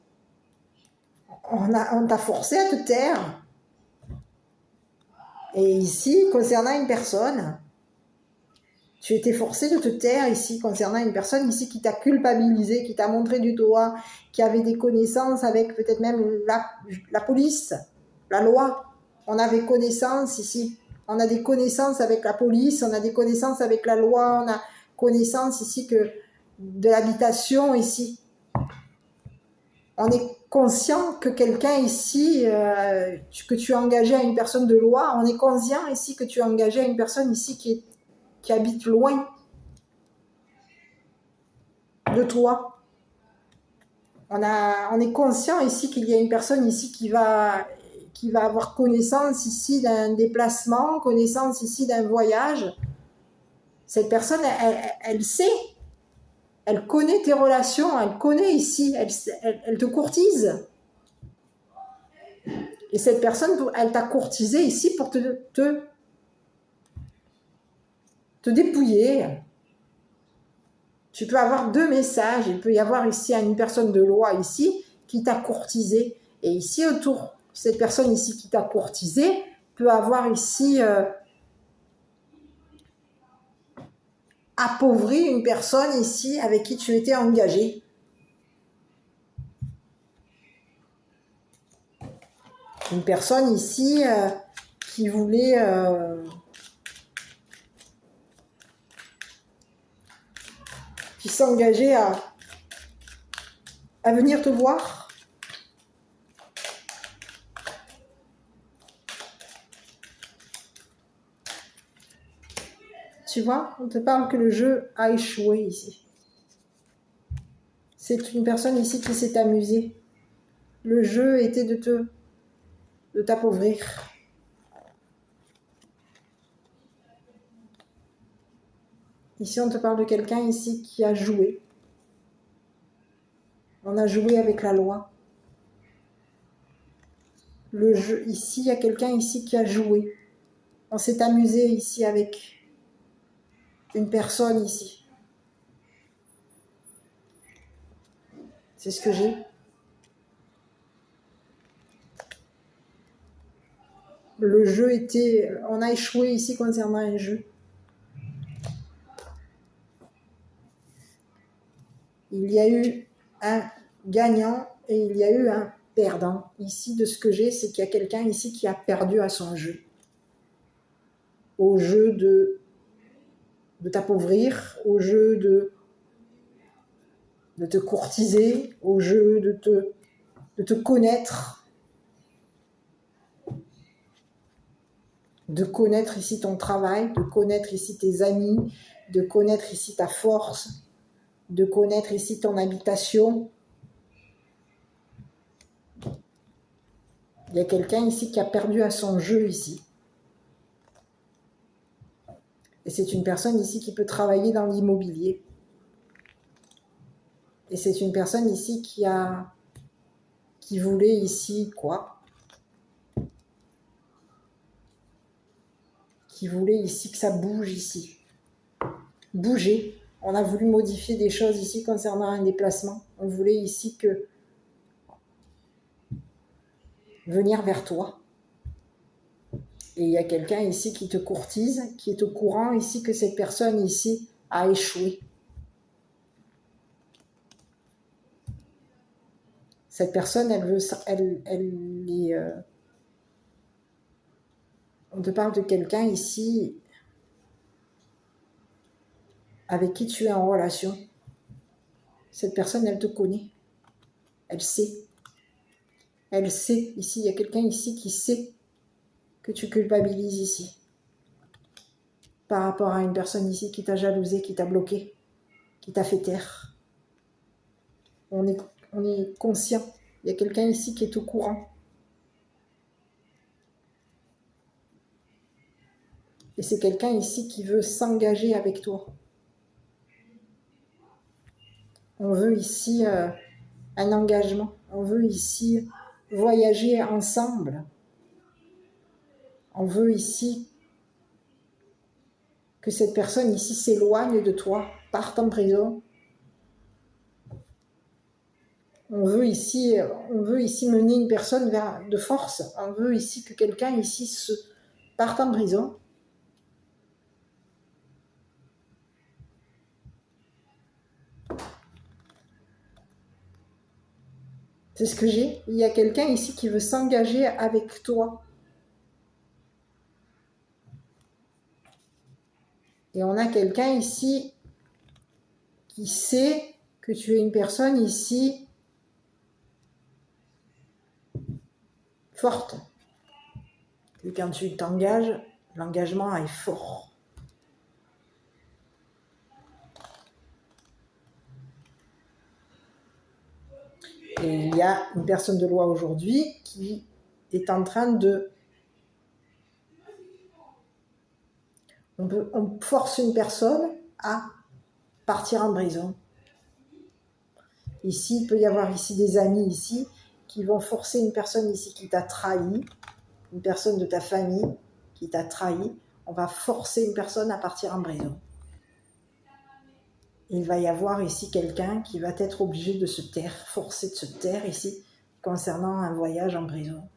On t'a forcé à te taire. Et ici, concernant une personne, tu étais forcé de te taire ici, concernant une personne ici qui t'a culpabilisé, qui t'a montré du doigt, qui avait des connaissances avec peut-être même la police, la loi. On avait connaissance ici. On a des connaissances avec la police, on a des connaissances avec la loi, on a connaissance ici de l'habitation ici. On est conscient que quelqu'un ici, que tu as engagé à une personne de loi, on est conscient ici que tu as engagé à une personne ici qui habite loin de toi. On est conscient ici qu'il y a une personne ici qui va avoir connaissance ici d'un déplacement, connaissance ici d'un voyage. Cette personne, elle sait. Elle connaît tes relations, elle connaît ici, elle te courtise. Et cette personne, elle t'a courtisé ici pour te dépouiller. Tu peux avoir deux messages. Il peut y avoir ici une personne de loi ici qui t'a courtisé. Et ici autour, cette personne ici qui t'a courtisé peut avoir ici appauvri une personne ici avec qui tu étais engagé. Une personne ici qui voulait... qui s'engageait à venir te voir. Tu vois, on te parle que le jeu a échoué ici. C'est une personne ici qui s'est amusée. Le jeu était de t'appauvrir. Ici, on te parle de quelqu'un ici qui a joué. On a joué avec la loi. Le jeu, ici, il y a quelqu'un ici qui a joué. On s'est amusé ici avec une personne ici. C'est ce que j'ai. Le jeu était... On a échoué ici concernant un jeu. Il y a eu un gagnant et il y a eu un perdant. Ici, de ce que j'ai, c'est qu'il y a quelqu'un ici qui a perdu à son jeu. Au jeu de t'appauvrir, au jeu de te courtiser, au jeu de te connaître, de connaître ici ton travail, de connaître ici tes amis, de connaître ici ta force, de connaître ici ton habitation. Il y a quelqu'un ici qui a perdu à son jeu ici. Et c'est une personne ici qui peut travailler dans l'immobilier. Et c'est une personne ici qui voulait ici quoi? Qui voulait ici que ça bouge ici. Bouger. On a voulu modifier des choses ici concernant un déplacement. On voulait ici que venir vers toi. Et il y a quelqu'un ici qui te courtise, qui est au courant ici que cette personne ici a échoué. Cette personne, on te parle de quelqu'un ici avec qui tu es en relation. Cette personne, elle te connaît. Elle sait. Elle sait. Ici, il y a quelqu'un ici qui sait que tu culpabilises ici. Par rapport à une personne ici qui t'a jalousé, qui t'a bloqué, qui t'a fait taire. On est conscient. Il y a quelqu'un ici qui est au courant. Et c'est quelqu'un ici qui veut s'engager avec toi. On veut ici un engagement. On veut ici voyager ensemble. On veut ici que cette personne ici s'éloigne de toi, parte en prison. On veut ici mener une personne de force. On veut ici que quelqu'un ici parte en prison. C'est ce que j'ai. Il y a quelqu'un ici qui veut s'engager avec toi. Et on a quelqu'un ici qui sait que tu es une personne ici forte. Et quand tu t'engages, l'engagement est fort. Et il y a une personne de loi aujourd'hui qui est en train de... On force une personne à partir en prison. Ici, il peut y avoir ici des amis ici qui vont forcer une personne ici qui t'a trahi, une personne de ta famille qui t'a trahi. On va forcer une personne à partir en prison. Il va y avoir ici quelqu'un qui va être obligé de se taire, forcé de se taire ici, concernant un voyage en prison.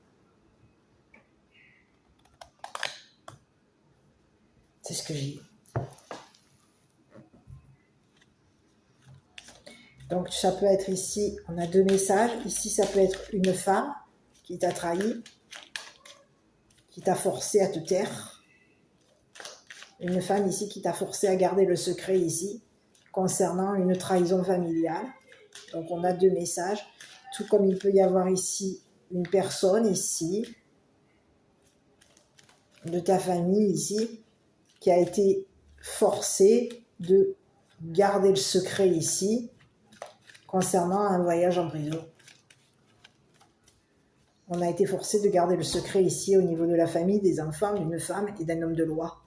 C'est ce que j'ai. Donc ça peut être ici, on a deux messages. Ici, ça peut être une femme qui t'a trahi, qui t'a forcé à te taire. Une femme ici qui t'a forcé à garder le secret ici, concernant une trahison familiale. Donc on a deux messages. Tout comme il peut y avoir ici une personne ici, de ta famille ici, qui a été forcée de garder le secret ici, concernant un voyage en prison. On a été forcé de garder le secret ici au niveau de la famille, des enfants, d'une femme et d'un homme de loi.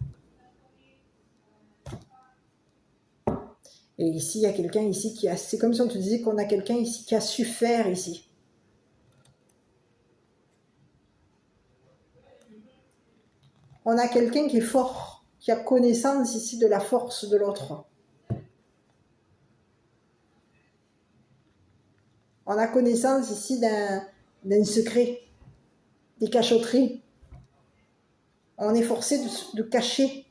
Et ici, il y a quelqu'un ici qui a... C'est comme si on te disait qu'on a quelqu'un ici qui a su faire ici. On a quelqu'un qui est fort, qui a connaissance ici de la force de l'autre. On a connaissance ici d'un secret, des cachotteries. On est forcé de cacher.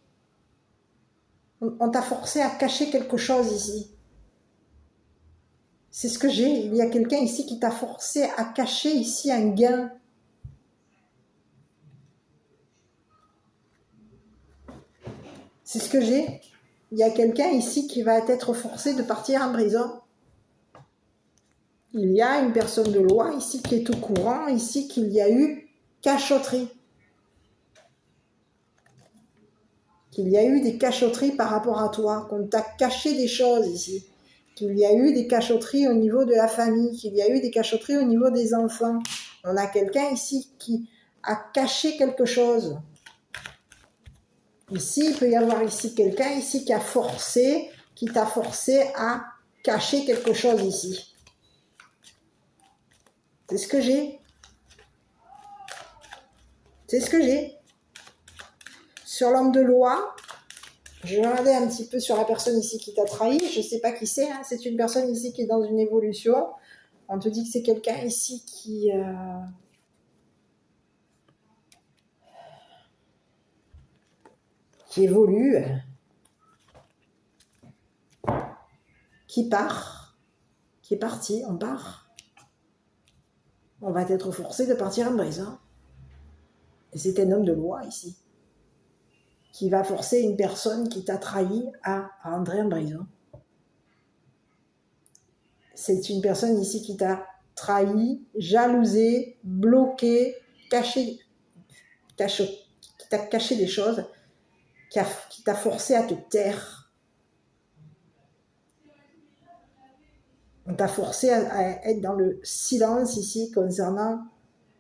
On t'a forcé à cacher quelque chose ici. C'est ce que j'ai. Il y a quelqu'un ici qui t'a forcé à cacher ici un gain. C'est ce que j'ai. Il y a quelqu'un ici qui va être forcé de partir en prison. Il y a une personne de loi ici qui est au courant ici qu'il y a eu cachotterie. Qu'il y a eu des cachotteries par rapport à toi, qu'on t'a caché des choses ici, qu'il y a eu des cachotteries au niveau de la famille, qu'il y a eu des cachotteries au niveau des enfants. On a quelqu'un ici qui a caché quelque chose. Ici, il peut y avoir ici quelqu'un ici qui t'a forcé à caché quelque chose ici. C'est ce que j'ai. C'est ce que j'ai. Sur l'homme de loi, je vais regarder un petit peu sur la personne ici qui t'a trahi. Je ne sais pas qui c'est. Hein. C'est une personne ici qui est dans une évolution. On te dit que c'est quelqu'un ici qui évolue, qui part, qui est parti, on part. On va être forcé de partir en prison. Et c'est un homme de loi ici, qui va forcer une personne qui t'a trahi à rentrer en prison. C'est une personne ici qui t'a trahi, jalousé, bloqué, qui t'a caché des choses, qui t'a forcé à te taire. On t'a forcé à être dans le silence ici concernant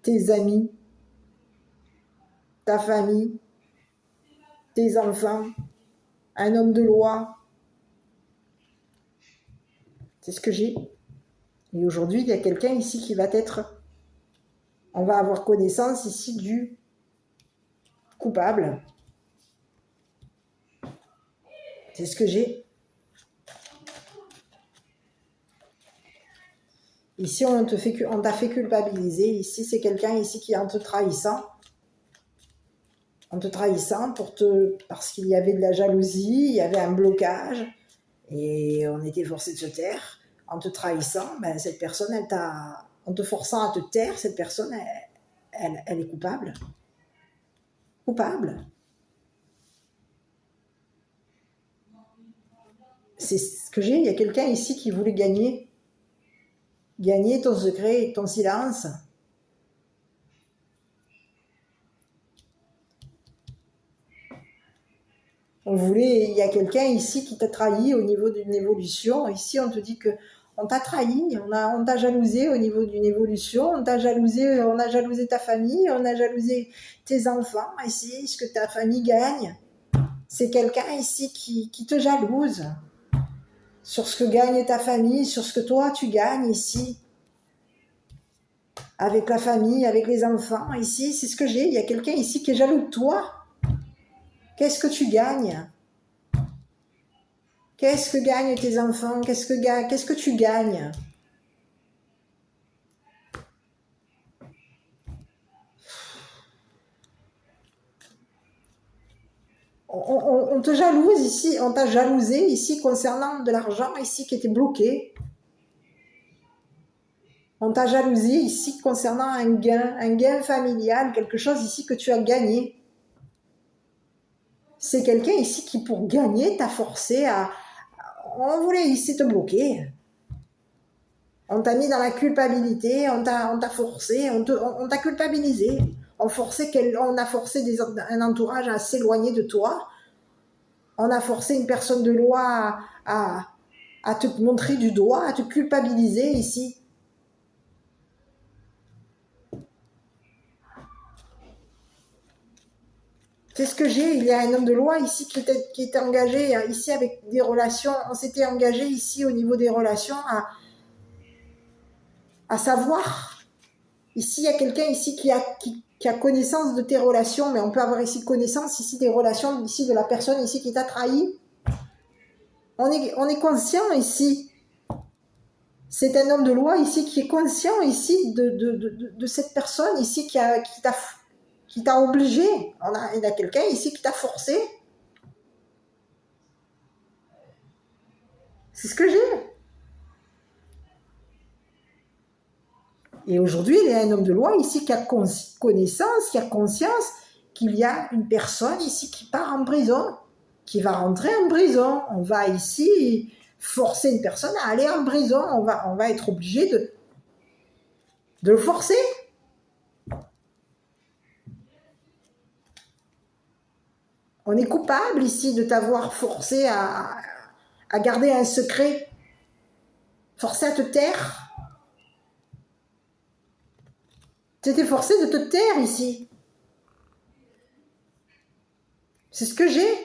tes amis, ta famille, tes enfants, un homme de loi. C'est ce que j'ai. Et aujourd'hui, il y a quelqu'un ici qui va être... On va avoir connaissance ici du coupable. C'est ce que j'ai. Ici, on t'a fait culpabiliser. Ici, c'est quelqu'un ici qui est en te trahissant. Parce qu'il y avait de la jalousie, il y avait un blocage, et on était forcé de se taire. En te trahissant, ben, cette personne, en te forçant à te taire, cette personne, elle est coupable. Coupable. C'est ce que j'ai. Il y a quelqu'un ici qui voulait gagner ton secret, ton silence. Il y a quelqu'un ici qui t'a trahi au niveau d'une évolution. Ici, on te dit que on t'a trahi, on t'a jalousé au niveau d'une évolution, on a jalousé ta famille, on a jalousé tes enfants. Ici, ce que ta famille gagne, c'est quelqu'un ici qui te jalouse sur ce que gagne ta famille, sur ce que toi tu gagnes ici, avec la famille, avec les enfants. Ici, c'est ce que j'ai. Il y a quelqu'un ici qui est jaloux de toi. Qu'est-ce que tu gagnes ? Qu'est-ce que gagnent tes enfants ? Qu'est-ce que tu gagnes ? On te jalouse ici, on t'a jalousé ici concernant de l'argent ici qui était bloqué. On t'a jalousé ici concernant un gain familial, quelque chose ici que tu as gagné. C'est quelqu'un ici qui, pour gagner, t'a forcé à... On voulait ici te bloquer. On t'a mis dans la culpabilité, on t'a forcé, on t'a culpabilisé. On a forcé un entourage à s'éloigner de toi. On a forcé une personne de loi à te montrer du doigt, à te culpabiliser ici. C'est ce que j'ai. Il y a un homme de loi ici qui était engagé ici avec des relations. On s'était engagé ici au niveau des relations à savoir. Ici, il y a quelqu'un ici qui a connaissance de tes relations, mais on peut avoir ici connaissance ici des relations ici de la personne ici qui t'a trahi. On est conscient ici. C'est un homme de loi ici qui est conscient ici de cette personne ici qui t'a obligé. Il y a quelqu'un ici qui t'a forcé. C'est ce que j'ai. Et aujourd'hui, il y a un homme de loi ici qui a connaissance, qui a conscience qu'il y a une personne ici qui part en prison, qui va rentrer en prison. On va ici forcer une personne à aller en prison. On va être obligé de le forcer. On est coupable ici de t'avoir forcé à garder un secret, forcé à te taire. Tu étais forcé de te taire ici. C'est ce que j'ai.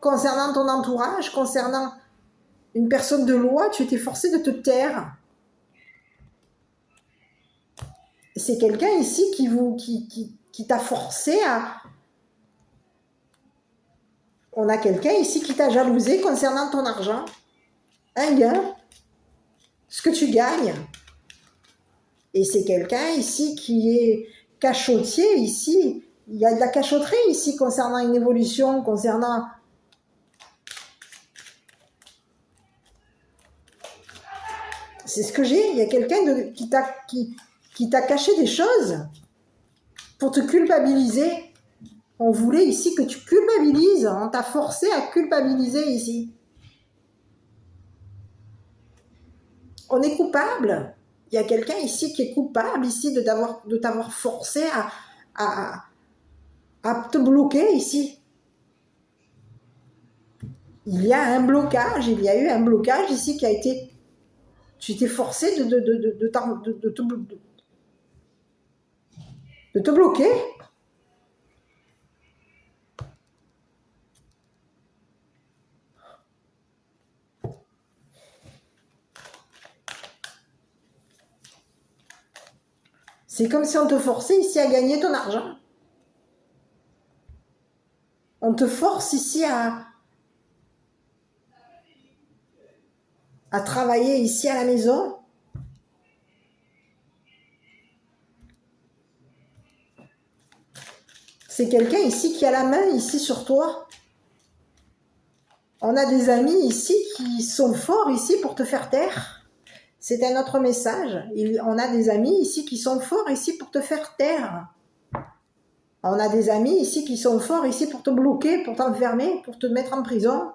Concernant ton entourage, concernant une personne de loi, tu étais forcé de te taire. C'est quelqu'un ici qui t'a forcé à... On a quelqu'un ici qui t'a jalousé concernant ton argent. Un gain. Ce que tu gagnes. Et c'est quelqu'un ici qui est cachotier ici. Il y a de la cachotterie ici concernant une évolution, concernant... C'est ce que j'ai. Il y a quelqu'un qui t'a caché des choses pour te culpabiliser. On voulait ici que tu culpabilises. On t'a forcé à culpabiliser ici. On est coupable. Il y a quelqu'un ici qui est coupable ici de t'avoir forcé à te bloquer ici. Il y a un blocage, il y a eu un blocage ici qui a été... Tu t'es forcé de te bloquer. C'est comme si on te forçait ici à gagner ton argent. On te force ici à travailler ici à la maison. C'est quelqu'un ici qui a la main ici sur toi. On a des amis ici qui sont forts ici pour te faire taire. C'est un autre message. On a des amis ici qui sont forts ici pour te faire taire. On a des amis ici qui sont forts ici pour te bloquer, pour t'enfermer, pour te mettre en prison.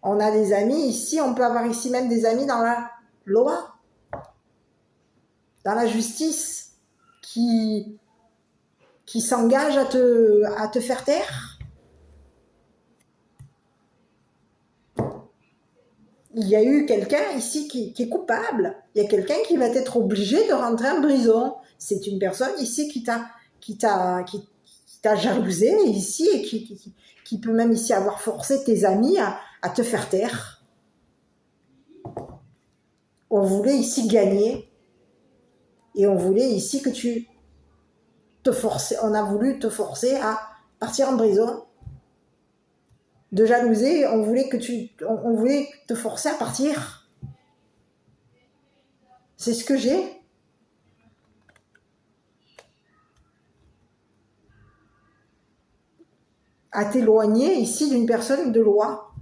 On a des amis ici, on peut avoir ici même des amis dans la loi, dans la justice, qui s'engagent à te faire taire. Il y a eu quelqu'un ici qui est coupable. Il y a quelqu'un qui va être obligé de rentrer en prison. C'est une personne ici qui t'a jalousé ici et qui peut même ici avoir forcé tes amis à te faire taire. On voulait ici gagner et on voulait ici que tu te forces. On a voulu te forcer à partir en prison. De jalouser, on voulait te forcer à partir. C'est ce que j'ai. À t'éloigner ici d'une personne de loi.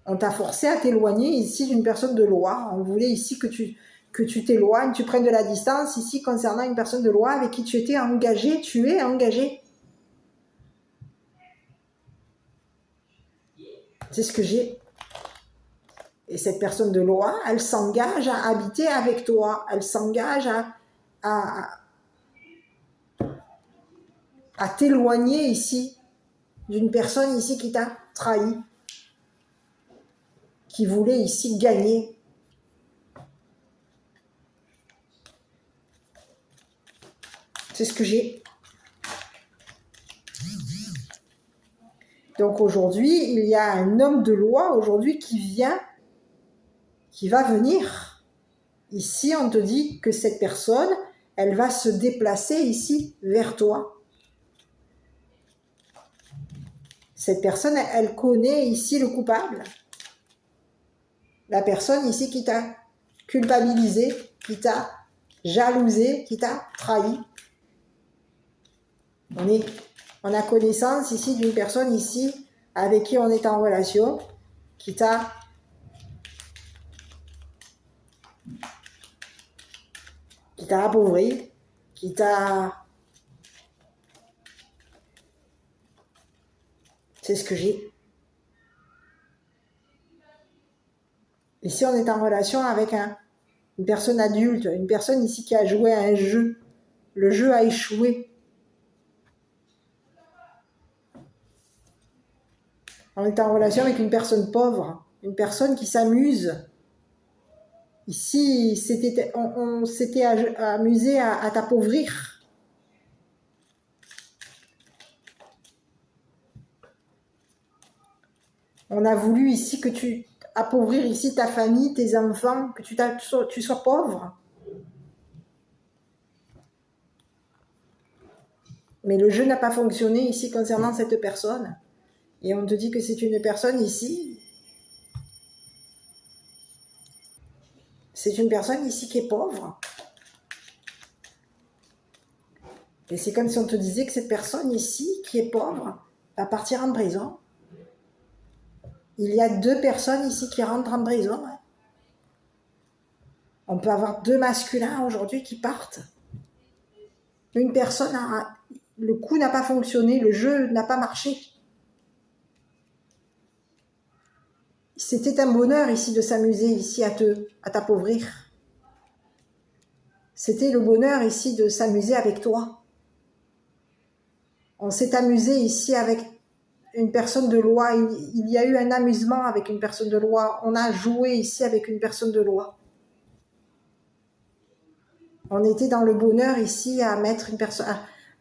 On t'a forcé à t'éloigner ici d'une personne de loi. On voulait ici que tu t'éloignes, tu prennes de la distance ici concernant une personne de loi avec qui tu étais engagé, tu es engagé. C'est ce que j'ai. Et cette personne de loi, elle s'engage à habiter avec toi. Elle s'engage à t'éloigner ici d'une personne ici qui t'a trahi, qui voulait ici gagner. C'est ce que j'ai. Donc aujourd'hui, il y a un homme de loi aujourd'hui qui va venir. Ici, on te dit que cette personne, elle va se déplacer ici vers toi. Cette personne, elle connaît ici le coupable. La personne ici qui t'a culpabilisé, qui t'a jalousé, qui t'a trahi. On a connaissance ici d'une personne ici avec qui on est en relation, qui t'a appauvri, qui t'a... C'est ce que j'ai. Ici, on est en relation avec une personne adulte, une personne ici qui a joué à un jeu. Le jeu a échoué. On est en relation avec une personne pauvre, une personne qui s'amuse. Ici, on s'était amusé à t'appauvrir. On a voulu ici que tu appauvrir ici ta famille, tes enfants, que tu sois pauvre. Mais le jeu n'a pas fonctionné ici concernant cette personne. Et on te dit que c'est une personne ici. C'est une personne ici qui est pauvre. Et c'est comme si on te disait que cette personne ici, qui est pauvre, va partir en prison. Il y a 2 personnes ici qui rentrent en prison. On peut avoir 2 masculins aujourd'hui qui partent. Une personne, le coup n'a pas fonctionné, le jeu n'a pas marché. C'était un bonheur ici de s'amuser ici à t'appauvrir. C'était le bonheur ici de s'amuser avec toi. On s'est amusé ici avec une personne de loi. Il y a eu un amusement avec une personne de loi. On a joué ici avec une personne de loi. On était dans le bonheur ici à mettre une personne,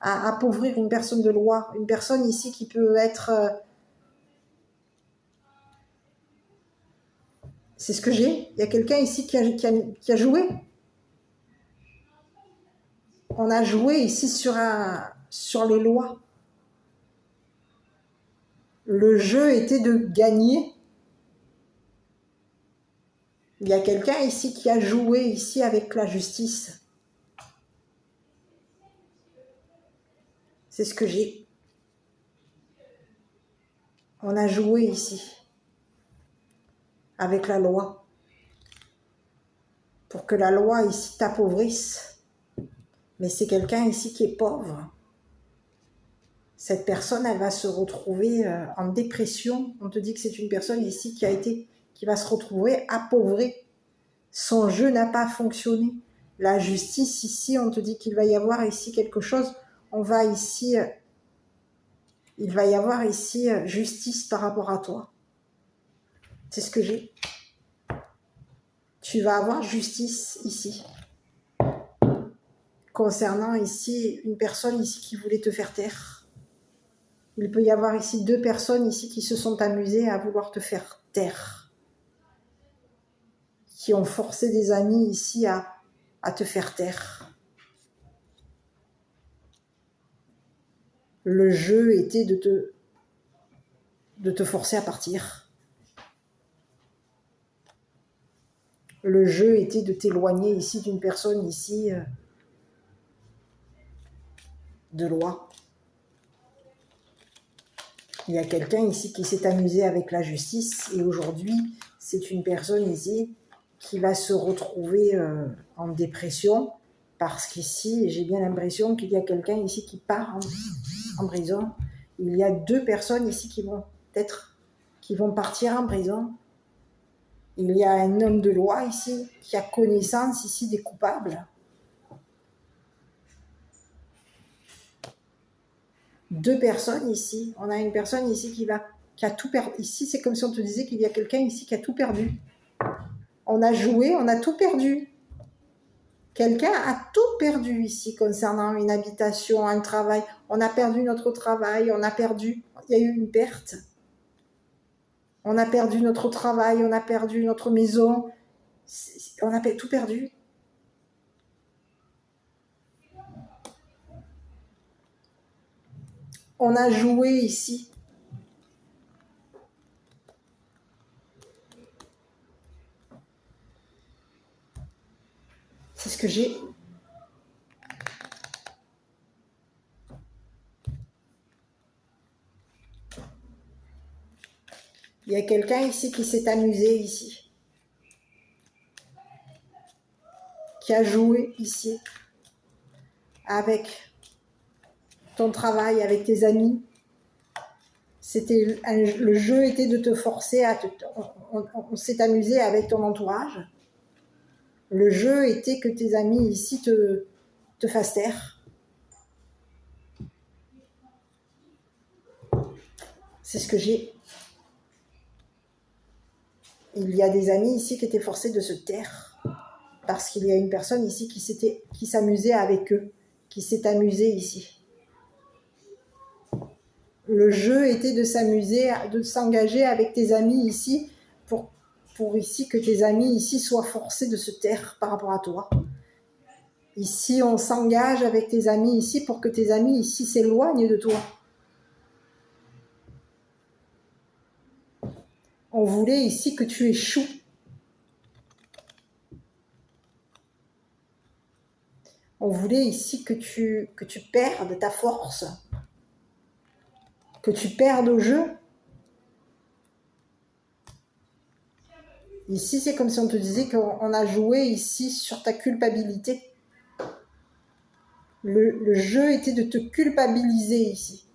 à appauvrir une personne de loi. Une personne ici qui peut être... c'est ce que j'ai. Il y a quelqu'un ici qui a joué. On a joué ici sur les lois. Le jeu était de gagner. Il y a quelqu'un ici qui a joué ici avec la justice. C'est ce que j'ai. On a joué ici avec la loi pour que la loi ici t'appauvrisse. Mais c'est quelqu'un ici qui est pauvre. Cette personne, elle va se retrouver en dépression. On te dit que c'est une personne ici qui va se retrouver appauvrie. Son jeu n'a pas fonctionné. La justice ici, on te dit qu'il va y avoir ici quelque chose. Il va y avoir ici justice par rapport à toi. C'est ce que j'ai. Tu vas avoir justice ici. Concernant ici une personne ici qui voulait te faire taire. Il peut y avoir ici 2 personnes ici qui se sont amusées à vouloir te faire taire. Qui ont forcé des amis ici à te faire taire. Le jeu était de te forcer à partir. Le jeu était de t'éloigner ici d'une personne ici de loi. Il y a quelqu'un ici qui s'est amusé avec la justice et aujourd'hui, c'est une personne ici qui va se retrouver en dépression parce qu'ici, j'ai bien l'impression qu'il y a quelqu'un ici qui part en prison. Il y a 2 personnes ici qui vont partir en prison. Il y a un homme de loi ici qui a connaissance ici des coupables. 2 personnes ici. On a une personne ici qui a tout perdu. Ici, c'est comme si on te disait qu'il y a quelqu'un ici qui a tout perdu. On a joué, on a tout perdu. Quelqu'un a tout perdu ici concernant une habitation, un travail. On a perdu notre travail, il y a eu une perte. On a perdu notre travail, on a perdu notre maison. On a tout perdu. On a joué ici. C'est ce que j'ai. Il y a quelqu'un ici qui s'est amusé ici. Qui a joué ici. Avec ton travail, avec tes amis. Le jeu était de te forcer on s'est amusé avec ton entourage. Le jeu était que tes amis ici te fassent taire. C'est ce que j'ai. Il y a des amis ici qui étaient forcés de se taire parce qu'il y a une personne ici qui s'amusait avec eux, qui s'est amusée ici. Le jeu était de s'amuser, de s'engager avec tes amis ici, pour ici que tes amis ici soient forcés de se taire par rapport à toi. Ici, on s'engage avec tes amis ici pour que tes amis ici s'éloignent de toi. On voulait ici que tu échoues. On voulait ici que tu perdes ta force, que tu perdes au jeu. Ici, c'est comme si on te disait qu'on a joué ici sur ta culpabilité. Le jeu était de te culpabiliser ici.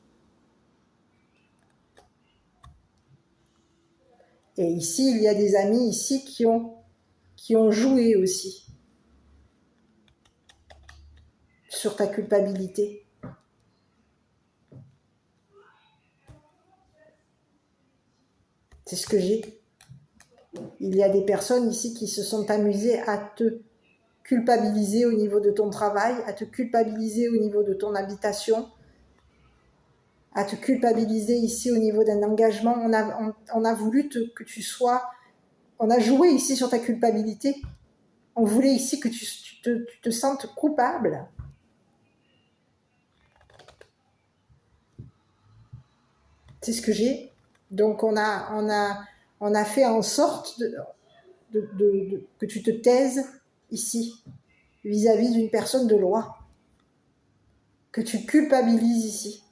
Et ici, il y a des amis ici qui ont joué aussi sur ta culpabilité. C'est ce que j'ai. Il y a des personnes ici qui se sont amusées à te culpabiliser au niveau de ton travail, à te culpabiliser au niveau de ton habitation, à te culpabiliser ici au niveau d'un engagement. On a voulu que tu sois... On a joué ici sur ta culpabilité. On voulait ici que tu te sentes coupable. C'est ce que j'ai. Donc on a fait en sorte que tu te taises ici, vis-à-vis d'une personne de loi, que tu culpabilises ici.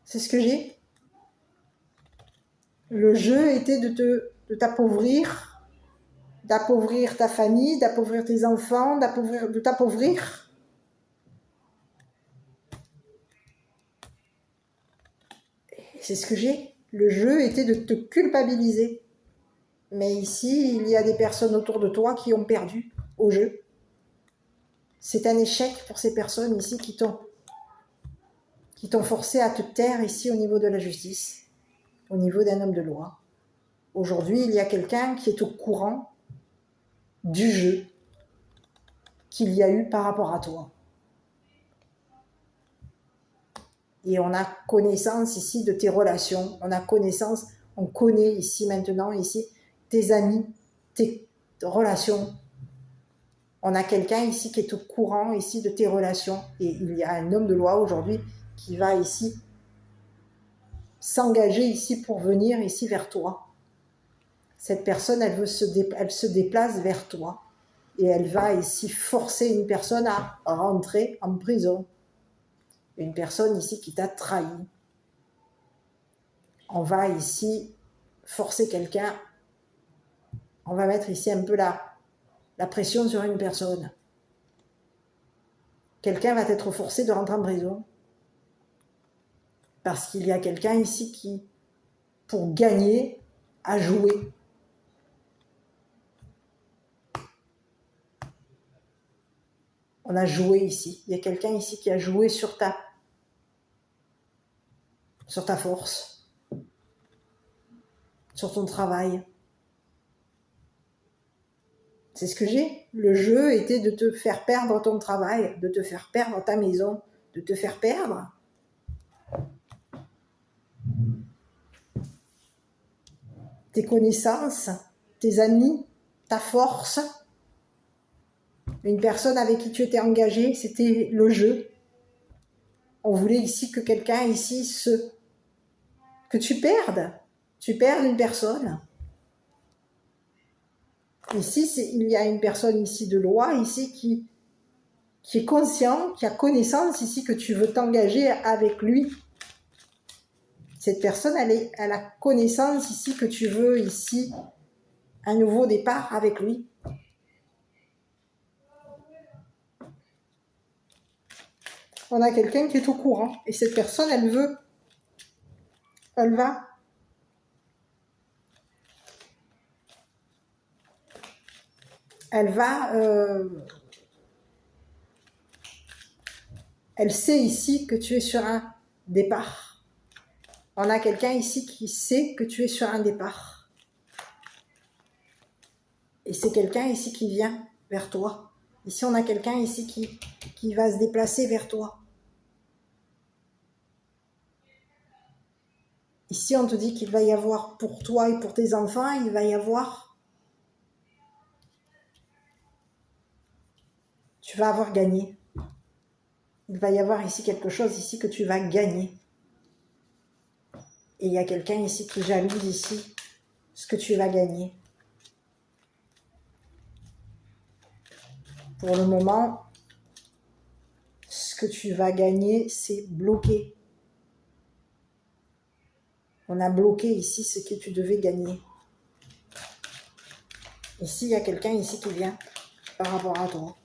C'est ce que j'ai. Le jeu était de t'appauvrir, d'appauvrir ta famille, d'appauvrir tes enfants, de t'appauvrir. C'est ce que j'ai. Le jeu était de te culpabiliser. Mais ici, il y a des personnes autour de toi qui ont perdu au jeu. C'est un échec pour ces personnes ici qui t'ont forcé à te taire ici au niveau de la justice, au niveau d'un homme de loi. Aujourd'hui, il y a quelqu'un qui est au courant du jeu qu'il y a eu par rapport à toi. Et on a connaissance ici de tes relations, on connaît ici maintenant, ici, tes amis, tes relations. On a quelqu'un ici qui est au courant ici de tes relations. Et il y a un homme de loi aujourd'hui qui va ici s'engager ici pour venir ici vers toi. Cette personne, elle se déplace vers toi. Et elle va ici forcer une personne à rentrer en prison. Une personne ici qui t'a trahi. On va ici forcer quelqu'un. On va mettre ici un peu la pression sur une personne. Quelqu'un va être forcé de rentrer en prison. Parce qu'il y a quelqu'un ici qui, pour gagner, a joué. On a joué ici. Il y a quelqu'un ici qui a joué sur ta force, sur ton travail. C'est ce que j'ai. Le jeu était de te faire perdre ton travail, de te faire perdre ta maison, de te faire perdre tes connaissances, tes amis, ta force. Une personne avec qui tu étais engagé, c'était le jeu. On voulait ici que quelqu'un ici que tu perdes une personne. Ici, il y a une personne ici de loi, ici qui est conscient, qui a connaissance ici que tu veux t'engager avec lui. Cette personne, elle a connaissance ici que tu veux ici un nouveau départ avec lui. On a quelqu'un qui est au courant et cette personne, elle sait ici que tu es sur un départ. On a quelqu'un ici qui sait que tu es sur un départ. Et c'est quelqu'un ici qui vient vers toi. Ici, on a quelqu'un ici qui va se déplacer vers toi. Ici, on te dit qu'il va y avoir pour toi et pour tes enfants, il va y avoir... Tu vas avoir gagné. Il va y avoir ici quelque chose ici que tu vas gagner. Et il y a quelqu'un ici qui jalouse ici ce que tu vas gagner. Pour le moment, ce que tu vas gagner, c'est bloqué. On a bloqué ici ce que tu devais gagner. Ici, il y a quelqu'un ici qui vient par rapport à toi.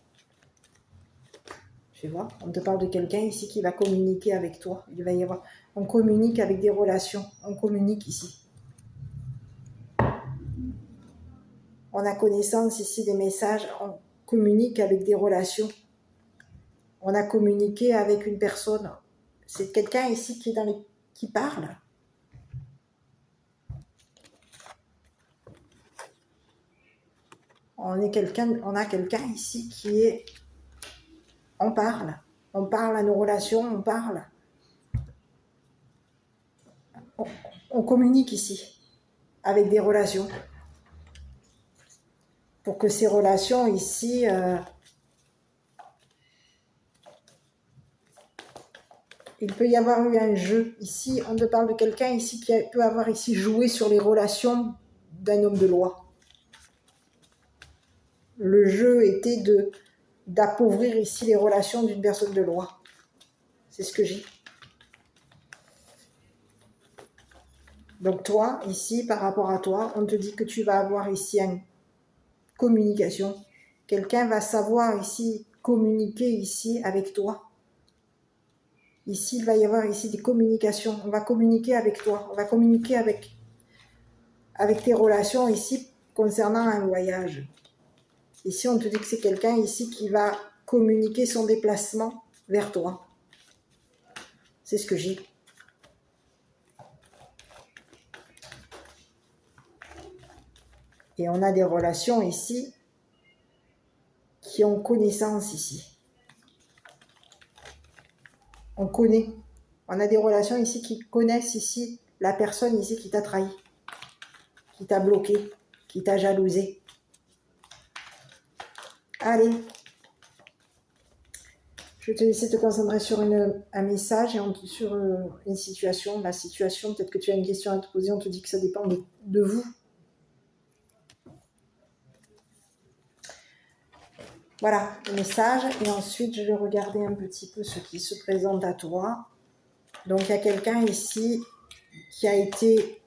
Tu vois, on te parle de quelqu'un ici qui va communiquer avec toi. Il va y avoir... On communique avec des relations. On communique ici. On a connaissance ici des messages. On communique avec des relations. On a communiqué avec une personne. C'est quelqu'un ici qui est qui parle. On a quelqu'un ici qui est... On parle à nos relations, on parle. On communique ici avec des relations. Pour que ces relations ici... il peut y avoir eu un jeu. Ici, on te parle de quelqu'un ici qui peut avoir ici joué sur les relations d'un homme de loi. Le jeu était d'appauvrir ici les relations d'une personne de loi. C'est ce que j'ai. Donc toi, ici, par rapport à toi, on te dit que tu vas avoir ici une communication. Quelqu'un va savoir ici communiquer ici avec toi. Ici, il va y avoir ici des communications. On va communiquer avec toi. On va communiquer avec tes relations ici concernant un voyage. Ici, on te dit que c'est quelqu'un ici qui va communiquer son déplacement vers toi. C'est ce que j'ai. Et on a des relations ici qui ont connaissance ici. On connaît. On a des relations ici qui connaissent ici la personne ici qui t'a trahi, qui t'a bloqué, qui t'a jalousé. Allez. Je vais te laisser te concentrer sur un message et sur une situation. La situation, peut-être que tu as une question à te poser, on te dit que ça dépend de vous. Voilà, le message. Et ensuite, je vais regarder un petit peu ce qui se présente à toi. Donc, il y a quelqu'un ici qui a été...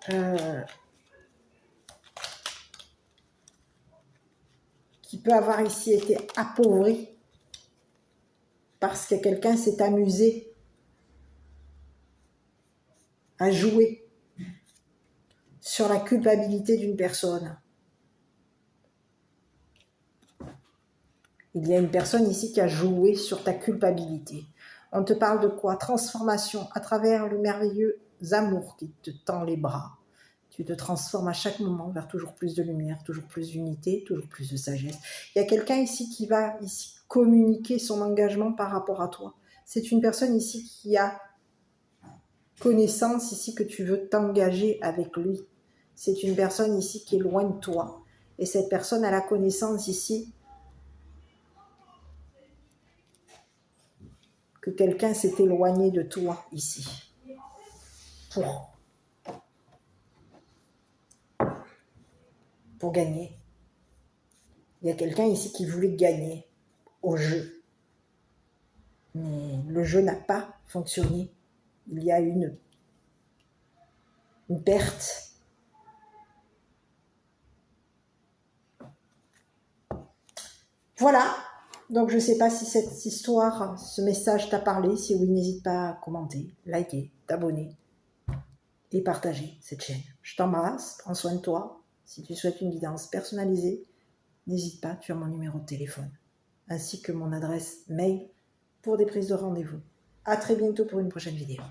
qui peut avoir ici été appauvri parce que quelqu'un s'est amusé à jouer sur la culpabilité d'une personne. Il y a une personne ici qui a joué sur ta culpabilité. On te parle de quoi? Transformation à travers le merveilleux amour qui te tend les bras. Tu te transformes à chaque moment vers toujours plus de lumière, toujours plus d'unité, toujours plus de sagesse. Il y a quelqu'un ici qui va ici communiquer son engagement par rapport à toi. C'est une personne ici qui a connaissance ici que tu veux t'engager avec lui. C'est une personne ici qui est loin de toi. Et cette personne a la connaissance ici que quelqu'un s'est éloigné de toi ici. Pour gagner. Il y a quelqu'un ici qui voulait gagner au jeu. Mais le jeu n'a pas fonctionné. Il y a une perte. Voilà. Donc je ne sais pas si cette histoire, ce message t'a parlé. Si oui, n'hésite pas à commenter, liker, t'abonner et partager cette chaîne. Je t'embrasse, prends soin de toi. Si tu souhaites une guidance personnalisée, n'hésite pas, tu as mon numéro de téléphone, ainsi que mon adresse mail pour des prises de rendez-vous. À très bientôt pour une prochaine vidéo.